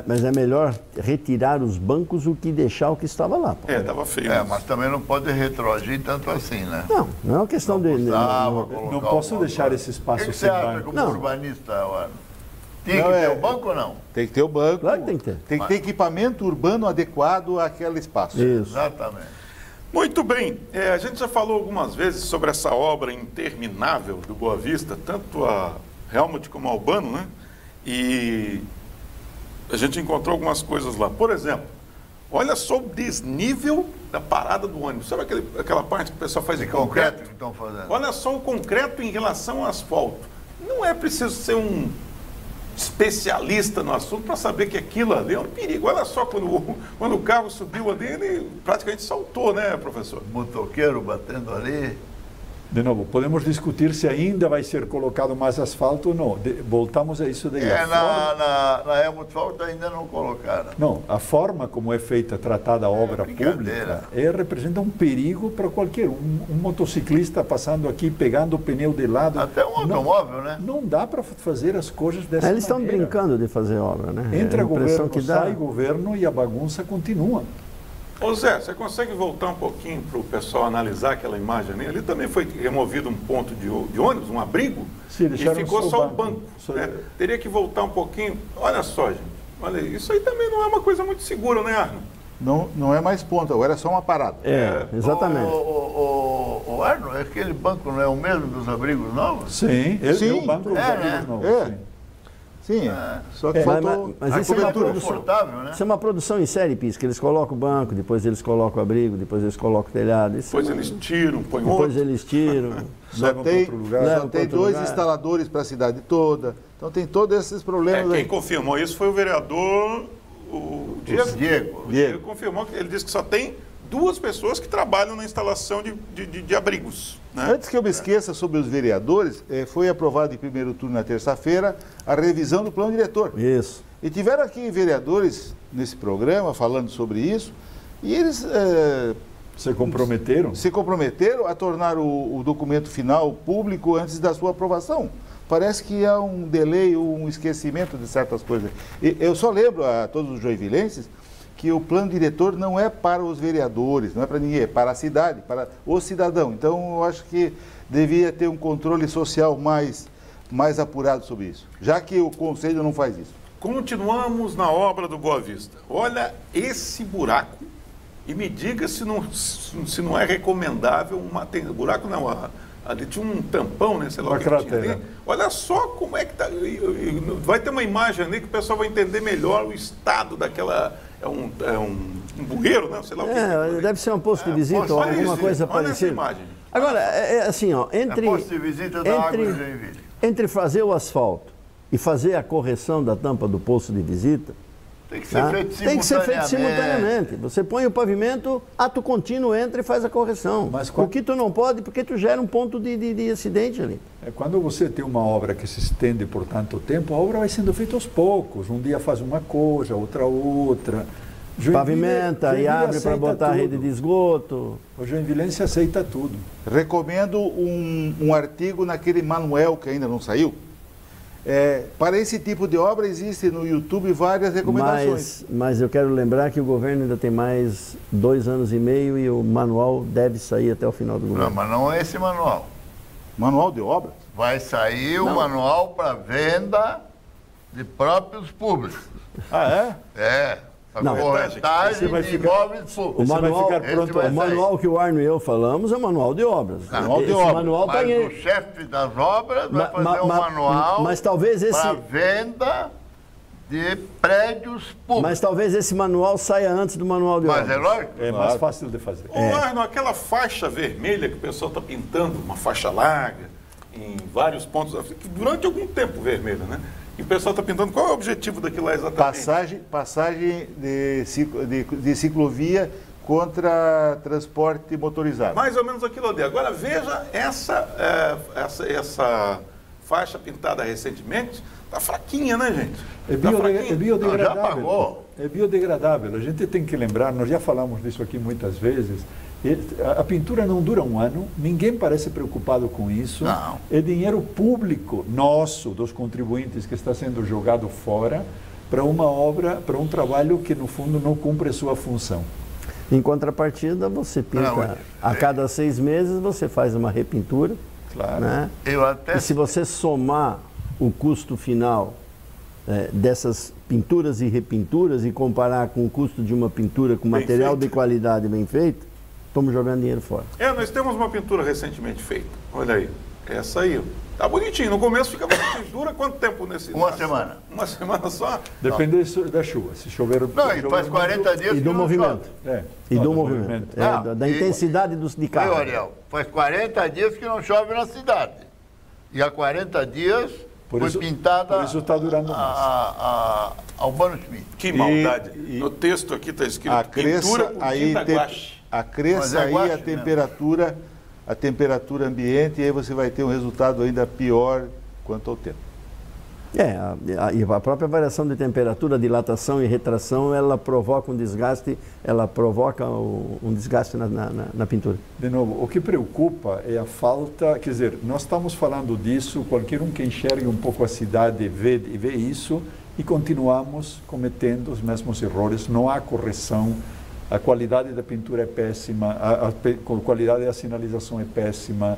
Mas é melhor retirar os bancos do que deixar o que estava lá. Pô. Estava feio. né? Mas também não pode retroagir tanto assim, né? Não é uma questão de... Não posso deixar esse O espaço que você sem acha banco. como Não. urbanista, Eduardo? Tinha Não, que ter é- o banco ou não? Tem que ter o banco. Claro que tem que ter. Tem que ter equipamento urbano adequado àquele espaço. Isso. Exatamente. Muito bem, a gente já falou algumas vezes sobre essa obra interminável do Boa Vista, tanto a Helmut como a Albano, né? E a gente encontrou algumas coisas lá. Por exemplo, olha só o desnível da parada do ônibus. Sabe aquela parte que o pessoal faz de Concreto concreto? que estão fazendo. Olha só o concreto em relação ao asfalto. Não é preciso ser um especialista no assunto para saber que aquilo ali é um perigo. Olha só, quando o carro subiu ali, ele praticamente saltou, né, professor? Motoqueiro batendo ali. De novo, podemos discutir se ainda vai ser colocado mais asfalto ou não. Voltamos a isso daí. Na Helmut Falta ainda não colocaram. Não, a forma como é feita, tratada a obra brincadeira. pública, representa um perigo para qualquer um motociclista passando aqui, pegando o pneu de lado. Até um automóvel, né? Não dá para fazer as coisas dessa Eles estão maneira. brincando de fazer obra, né? Entra É a impressão governo, que dá. sai governo e a bagunça continua. Ô Zé, você consegue voltar um pouquinho para o pessoal analisar aquela imagem ali? Ali também foi removido um ponto de ônibus, um abrigo, Sim, e deixaram ficou só o banco. Só- Né? Teria que voltar um pouquinho. Olha só, gente. Olha, isso aí também não é uma coisa muito segura, né, Arno? Não é mais ponto, agora é só uma parada. Exatamente. O Arno, aquele banco não é o mesmo dos abrigos novos? Sim, ele Sim, é o banco dos é, amigos né? novos, É. sim. Sim, só que É, faltou... mas A isso é uma cobertura produção. confortável, né? Isso é uma produção em série, Pis, que eles colocam o banco, depois eles colocam o abrigo, depois eles colocam o telhado. Isso Depois é uma- eles tiram, põem Depois outro. eles tiram. Só Levam para tem, outro lugar. só Levam tem para outro 2 lugar. instaladores para a cidade toda. Então tem todos esses problemas Quem aí. confirmou isso foi o vereador o Diego. Diego. Ele confirmou que ele disse que só tem 2 pessoas que trabalham na instalação de abrigos. Né? Antes que eu me esqueça sobre os vereadores, foi aprovado em primeiro turno na terça-feira a revisão do plano diretor. Isso. E tiveram aqui vereadores nesse programa falando sobre isso, e eles Se comprometeram? se comprometeram a tornar o documento final público antes da sua aprovação. Parece que há um delay, um esquecimento de certas coisas. E eu só lembro a todos os joinvilenses que o plano diretor não é para os vereadores, não é para ninguém, é para a cidade, para o cidadão. Então, eu acho que devia ter um controle social mais apurado sobre isso, já que o Conselho não faz isso. Continuamos na obra do Boa Vista. Olha esse buraco e me diga se não é recomendável buraco não, ali tinha um tampão, né? Sei lá Uma o que tinha cratera. ali. Olha só como é que tá. Vai ter uma imagem ali que o pessoal vai entender melhor o estado daquela. É um bueiro, né? Sei lá o que. É, deve ser um posto de visita ou olha alguma isso, coisa olha essa parecida. imagem. Agora, é assim, ó, entre, É posto de visita da água de Joinville. entre fazer o asfalto e fazer a correção da tampa do poço de visita, Tem que ser tá? feito Tem que ser feito simultaneamente. simultaneamente. Você põe o pavimento, ato contínuo, entra e faz a correção. Mas O que tu não pode, porque tu gera um ponto de acidente ali. Quando você tem uma obra que se estende por tanto tempo, a obra vai sendo feita aos poucos. Um dia faz uma coisa, outra. Pavimenta e Joinville abre para aceita botar a rede tudo. de esgoto. O joinvilense aceita tudo. Recomendo um artigo naquele manual que ainda não saiu. Para esse tipo de obra existem no YouTube várias recomendações. Mas eu quero lembrar que o governo ainda tem mais 2 anos e meio e o manual deve sair até o final do Não, governo. mas não é esse manual. Manual de obras? Vai sair o manual para venda de próprios públicos. Ah, é? É. A Não. corretagem vai de ficar- imóveis O públicos. vai manual, ficar pronto Esse vai o manual que o Arno e eu falamos é o manual de obras. Manual de Esse obras. manual Mas tem o chefe das obras vai fazer um ma- manual mas talvez esse- para venda de prédios públicos. Mas talvez esse manual saia antes do manual de Mas obras. é lógico. É mais fácil de fazer. Ô, Arno, aquela faixa vermelha que o pessoal está pintando, uma faixa larga, em vários pontos, durante algum tempo vermelha, né? E o pessoal está pintando. Qual é o objetivo daquilo lá exatamente? Passagem de ciclovia contra transporte motorizado. Mais ou menos aquilo ali. Agora veja essa faixa pintada recentemente. Está fraquinha, né, gente? É biodegradável. Já pagou. É biodegradável. A gente tem que lembrar, nós já falamos disso aqui muitas vezes, a pintura não dura um ano, ninguém parece preocupado com isso. Não. É dinheiro público nosso, dos contribuintes, que está sendo jogado fora para uma obra, para um trabalho que, no fundo, não cumpre sua função. Em contrapartida, você pinta a cada 6 meses, você faz uma repintura. Claro. Né? E se você somar o custo final dessas pinturas e repinturas e comparar com o custo de uma pintura com Bem material feito. de qualidade bem feito, estamos jogando dinheiro fora. Nós temos uma pintura recentemente feita. Olha aí. Essa aí. Tá bonitinho. No começo fica bonitinho. Dura quanto tempo nesse... Uma semana. Uma semana só? Depende da chuva. Se chover... Não, e faz 40 dias E que do não movimento. chove. E do movimento. Da intensidade de carro. Ariel, faz 40 dias que não chove na cidade. E há 40 dias foi pintada por isso está durando mais. Albano Schmidt. Que maldade. No texto aqui está escrito pintura com tinta guache. Acresça Mas é aí guache, a temperatura ambiente, e aí você vai ter um resultado ainda pior quanto ao tempo. E a própria variação de temperatura, dilatação e retração, ela provoca um desgaste, na pintura. De novo, o que preocupa é a falta, quer dizer, nós estamos falando disso, qualquer um que enxergue um pouco a cidade vê isso, e continuamos cometendo os mesmos erros, não há correção, a qualidade da pintura é péssima, a qualidade da sinalização é péssima,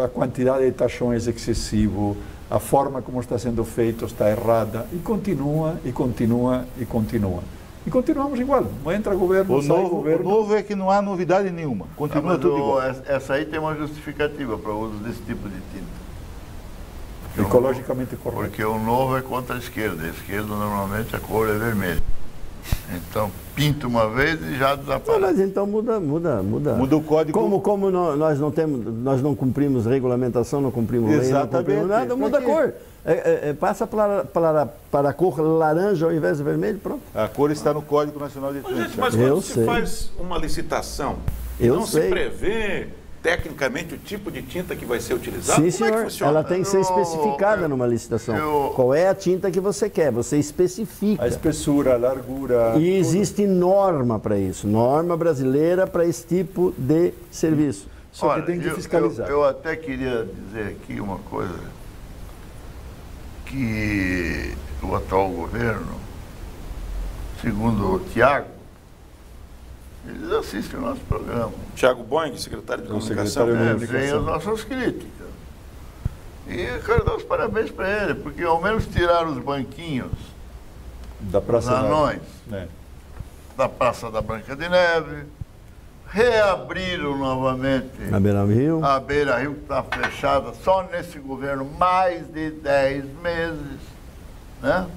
a quantidade de tachões é excessivo, a forma como está sendo feito está errada, e continua. E continuamos igual, não entra governo, sai governo. O novo é que não há novidade nenhuma, continua tudo igual. Essa aí tem uma justificativa para o uso desse tipo de tinta. Ecologicamente correto. Porque o novo é contra a esquerda normalmente a cor é vermelha. Então, pinta uma vez e já desaparece. Mas então muda. Muda o código. Como nós não cumprimos regulamentação, não cumprimos lei, não cumprimos nada, muda a cor. Passa para a cor laranja ao invés de vermelho, pronto. A cor está no Código Nacional de Trânsito. Gente, mas quando se faz uma licitação, se prevê tecnicamente o tipo de tinta que vai ser utilizada? Sim, senhor. Ela tem que ser especificada numa licitação. Qual é a tinta que você quer? Você especifica. A espessura, a largura. E existe norma para isso. Norma brasileira para esse tipo de serviço. Só que tem que fiscalizar. Eu até queria dizer aqui uma coisa. Que o atual governo, segundo o Tiago, eles assistem o nosso programa. Tiago Boing, secretário de Comunicação. Vem as nossas críticas. E eu quero dar os parabéns para ele, porque ao menos tiraram os banquinhos da Praça dos anões, da Praça da Branca de Neve, reabriram novamente a Beira-Rio. A Beira-Rio, que está fechada só nesse governo mais de 10 meses. Né?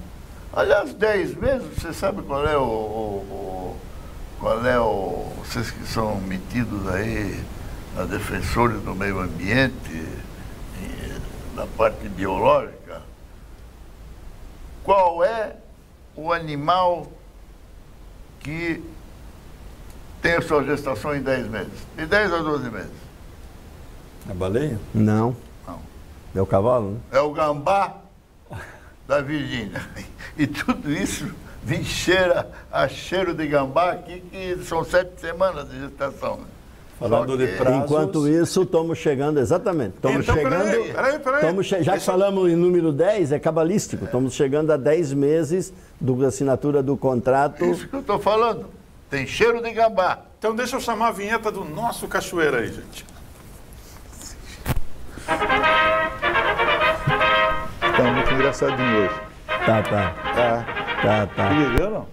Aliás, 10 meses, você sabe qual é vocês que são metidos aí, a defensores do meio ambiente, da parte biológica, qual é o animal que tem a sua gestação em 10 meses? De 10 a 12 meses. A baleia? Não. É o cavalo, né? É o gambá da Virgínia. E tudo isso a cheiro de gambá aqui, que são 7 semanas de gestação. Né? Falando de prazos... Enquanto isso, estamos chegando, exatamente. Estamos chegando. Peraí. Já que falamos em número 10, é cabalístico. Estamos chegando a 10 meses da assinatura do contrato. Isso que eu estou falando. Tem cheiro de gambá. Então deixa eu chamar a vinheta do nosso cachoeiro aí, gente. Tá muito engraçadinho hoje. Tá. Tá legal, não?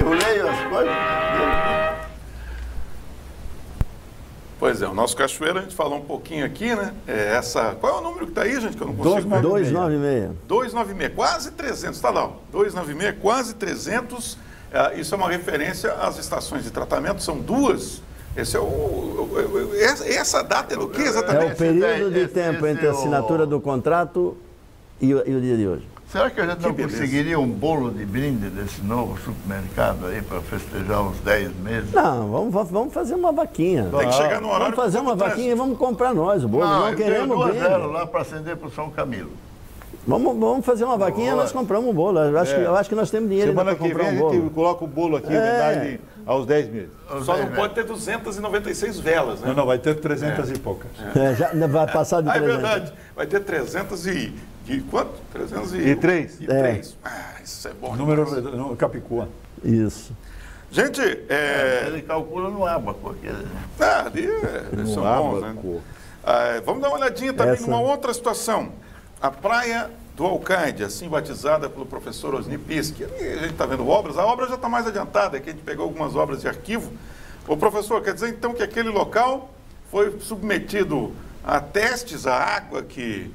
Eu leio as coisas. Pois é, o nosso cachoeiro, a gente falou um pouquinho aqui, né? Qual é o número que está aí, gente, que eu não consigo ver? 296. 296, quase 300, está lá, ó. 296, quase 300. Isso é uma referência às estações de tratamento, são 2. Essa data é do que exatamente? É o período de tempo entre a assinatura do contrato E o dia de hoje? Será que a gente não conseguiria um bolo de brinde desse novo supermercado aí para festejar uns 10 meses? Não, vamos fazer uma vaquinha. Tem que chegar no horário. Vamos fazer uma vaquinha e vamos comprar nós o bolo. Não eu queremos tenho 2 brinde. velas lá para acender para o São Camilo. Vamos fazer uma vaquinha e nós compramos um bolo. Eu acho que nós temos dinheiro para Semana que comprar vem um a gente bolo. coloca o bolo aqui, homenagem aos 10 meses. Só não pode ter 296 velas, né? Não, vai ter 300 e poucas. Já vai passar de É 300. verdade. Vai ter 300 e quanto? 303. E 3. Isso é bom. Número Capicua. Isso. Gente, Ele calcula no ábaco aquele. ali são bons, né? Vamos dar uma olhadinha também numa outra situação. A Praia do Alcaide, assim batizada pelo professor Osni Pischi. Ali a gente está vendo obras, a obra já está mais adiantada, aqui a gente pegou algumas obras de arquivo. Ô professor, quer dizer então que aquele local foi submetido a testes, a água que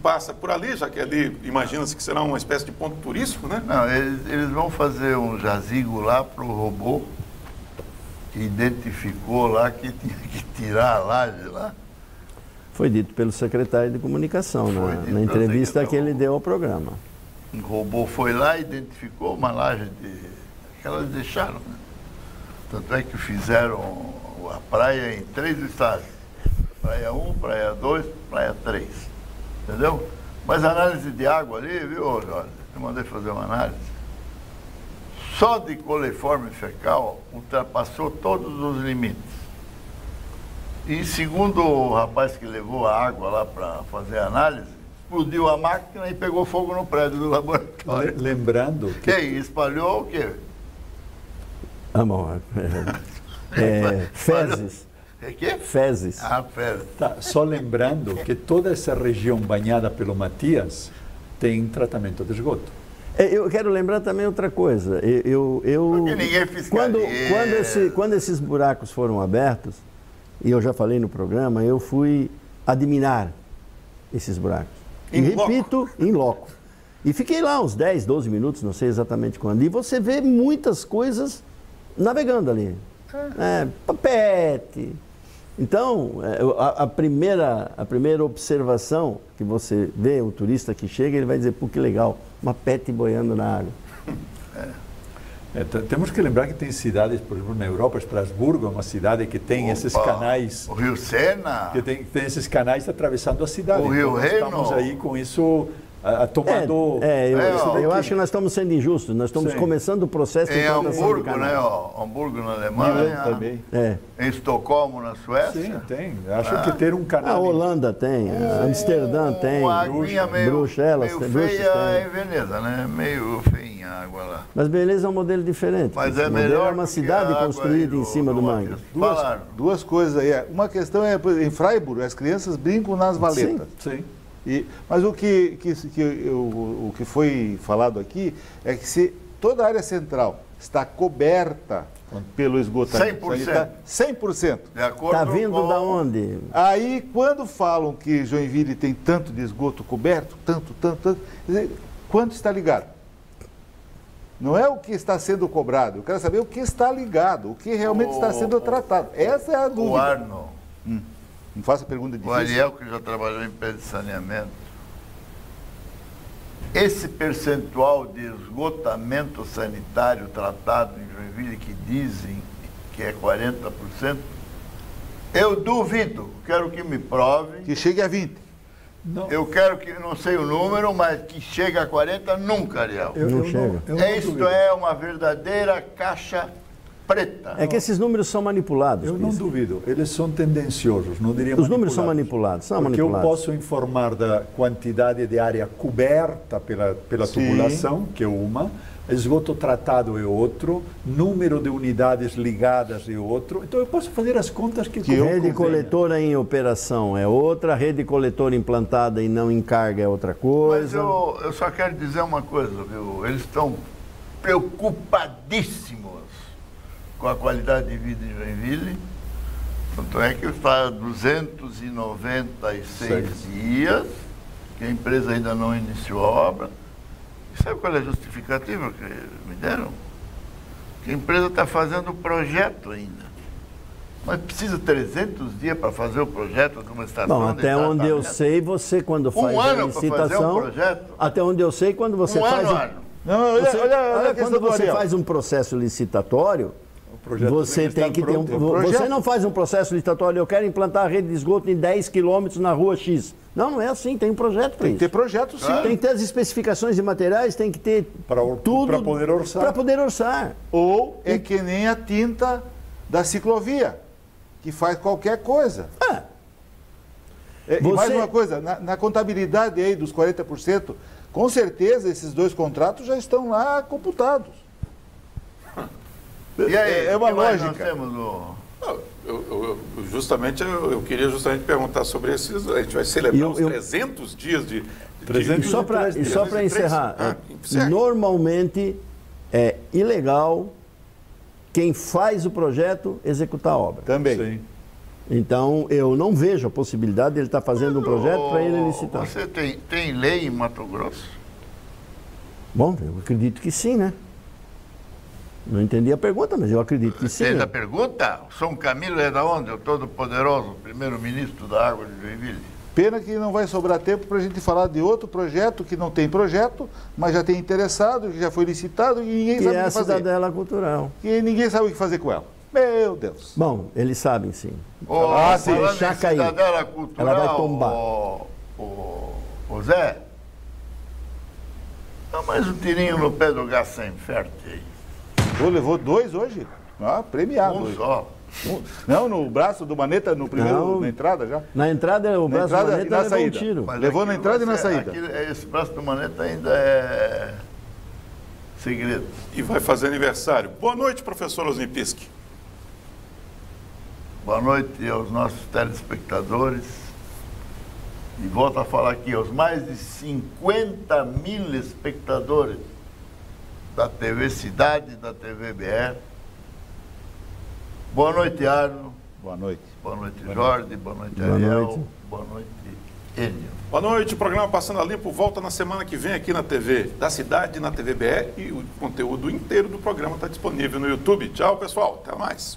passa por ali, já que ali imagina-se que será uma espécie de ponto turístico, né? Não, eles vão fazer um jazigo lá para o robô que identificou lá que tinha que tirar a laje lá. Foi dito pelo secretário de comunicação na entrevista que ele deu ao programa. Um robô foi lá e identificou uma laje que elas deixaram. Né? Tanto é que fizeram a praia em 3 estágios. Praia 1, praia 2, praia 3. Entendeu? Mas a análise de água ali, viu, Jorge? Eu mandei fazer uma análise. Só de coliforme fecal ultrapassou todos os limites. E segundo o rapaz que levou a água lá para fazer a análise, explodiu a máquina e pegou fogo no prédio do laboratório. Lembrando que... Espalhou o quê? Bom, fezes. Quê? Fezes. Fezes. Tá, só lembrando que toda essa região banhada pelo Matias tem tratamento de esgoto. Eu quero lembrar também outra coisa. Porque ninguém fiscaliza. Quando esses buracos foram abertos, e eu já falei no programa, eu fui admirar esses buracos. E repito, em loco. E fiquei lá uns 10, 12 minutos, não sei exatamente quando. E você vê muitas coisas navegando ali. Papete. Então, a primeira observação que você vê, o turista que chega, ele vai dizer, pô, que legal, uma pete boiando na água. Temos que lembrar que tem cidades, por exemplo, na Europa, Estrasburgo é uma cidade que tem esses canais. O Rio Sena. Que tem esses canais atravessando a cidade. O Rio Reno. Estamos aí com isso tomando... Eu acho que nós estamos sendo injustos, nós estamos começando o processo de implantação de Hamburgo, canais. né? Hamburgo, na Alemanha. Também. Em Estocolmo, na Suécia. Sim, tem. Acho que ter um canal... A Holanda tem, Amsterdã tem, Uma aguinha Bruxelas meio tem. feia em Veneza, né? Meio feinha a água lá. Mas Beleza é um modelo diferente. Mas o é modelo melhor é uma do que cidade a água construída aí em cima do mangue. Duas coisas aí. Uma questão é, em Freiburg, as crianças brincam nas valetas. Sim. Mas o que foi falado aqui é que se toda a área central está coberta pelo esgotamento 100%. 100%. De acordo Está vindo com... da onde? Aí, quando falam que Joinville tem tanto de esgoto coberto, tanto, quer dizer, quanto está ligado? Não é o que está sendo cobrado, eu quero saber o que está ligado, o que realmente está sendo tratado. Essa é a dúvida. O Arno, Não faça pergunta o difícil. Ariel, que já trabalhou em pé de saneamento, esse percentual de esgotamento sanitário tratado em Joinville, que dizem que é 40%, eu duvido, quero que me prove. Que chegue a 20%. Não. Eu quero que, não sei o número, mas que chegue a 40% nunca, Ariel. Não chega. Isto é uma verdadeira caixa preta. É que esses números são manipulados. Eu não Pisco. duvido, eles são tendenciosos, não diria Os números são manipulados. manipulados, Porque eu posso informar da quantidade de área coberta pela tubulação, que é uma, esgoto tratado é outro, número de unidades ligadas é outro. Então eu posso fazer as contas que Rede coletora em operação é outra, rede coletora implantada e não em carga é outra Mas coisa. eu só quero dizer uma coisa, viu? Eles estão preocupadíssimos com a qualidade de vida em Joinville. Tanto é que está 296 dias, que a empresa ainda não iniciou a obra. E sabe qual é a justificativa que me deram? Que a empresa está fazendo o projeto ainda. Mas precisa 300 dias para fazer o projeto de uma estação Bom, de até onde eu tratamento? sei, você quando faz a ano para fazer licitação, um projeto? até onde eu sei, quando você faz Não, olha, olha a questão quando do você Ariel. faz um processo licitatório, projeto você tem que tem que estar ter pronto. você não faz um processo licitatório, eu quero implantar a rede de esgoto em 10 quilômetros na rua X. Não é assim, tem um projeto para Tem isso. que ter projeto, sim. Tem que ter as especificações de materiais, tem que ter tudo para poder orçar. Para poder orçar. Ou é que nem a tinta da ciclovia, que faz qualquer coisa. E mais Você- uma coisa, na contabilidade aí dos 40%, com certeza esses 2 contratos já estão lá computados. E aí, É uma o que mais lógica. nós temos no... Não, eu queria justamente perguntar sobre esses. A gente vai celebrar os 300 dias de. E 300 só para 303. encerrar, Encerra. normalmente é ilegal quem faz o projeto executar a obra. Também. Sim. Então, eu não vejo a possibilidade de ele estar fazendo um projeto para ele licitar. Você tem lei em Mato Grosso? Bom, eu acredito que sim, né? Não entendi a pergunta, mas eu acredito que sim. Fez né? a pergunta? O São Camilo é da onde? O todo-poderoso primeiro-ministro da água de Joinville. Pena que não vai sobrar tempo para a gente falar de outro projeto que não tem projeto, mas já tem interessado, que já foi licitado e ninguém Que sabe é o a que fazer. cidadela cultural. E ninguém sabe o que fazer com ela. Meu Deus. Bom, eles sabem sim. sim, Falando deixar em cair. cidadela cultural, Ela vai tombar. O Zé, dá mais um tirinho no pé do gás sem fértil aí. Pô, levou 2 hoje? Ah, premiado. Um hoje. só. Não, no braço do Maneta, no primeiro, Não. na entrada já. Na entrada, o Na braço entrada do e Maneta na levou um saída. tiro. Mas Levou na aquilo entrada e na vai ser- saída. Esse braço do Maneta ainda é segredo. E vai fazer aniversário. Boa noite, professor Osnipiski. Boa noite aos nossos telespectadores. E volto a falar aqui, aos mais de 50 mil espectadores da TV Cidade e da TV BR. Boa noite, Arno. Boa noite. Boa noite, Jorge. Boa noite, Boa Ariel. noite. Boa noite, Enio. Boa noite, o programa Passando a Limpo volta na semana que vem aqui na TV da Cidade, na TV BR, e o conteúdo inteiro do programa está disponível no YouTube. Tchau, pessoal. Até mais.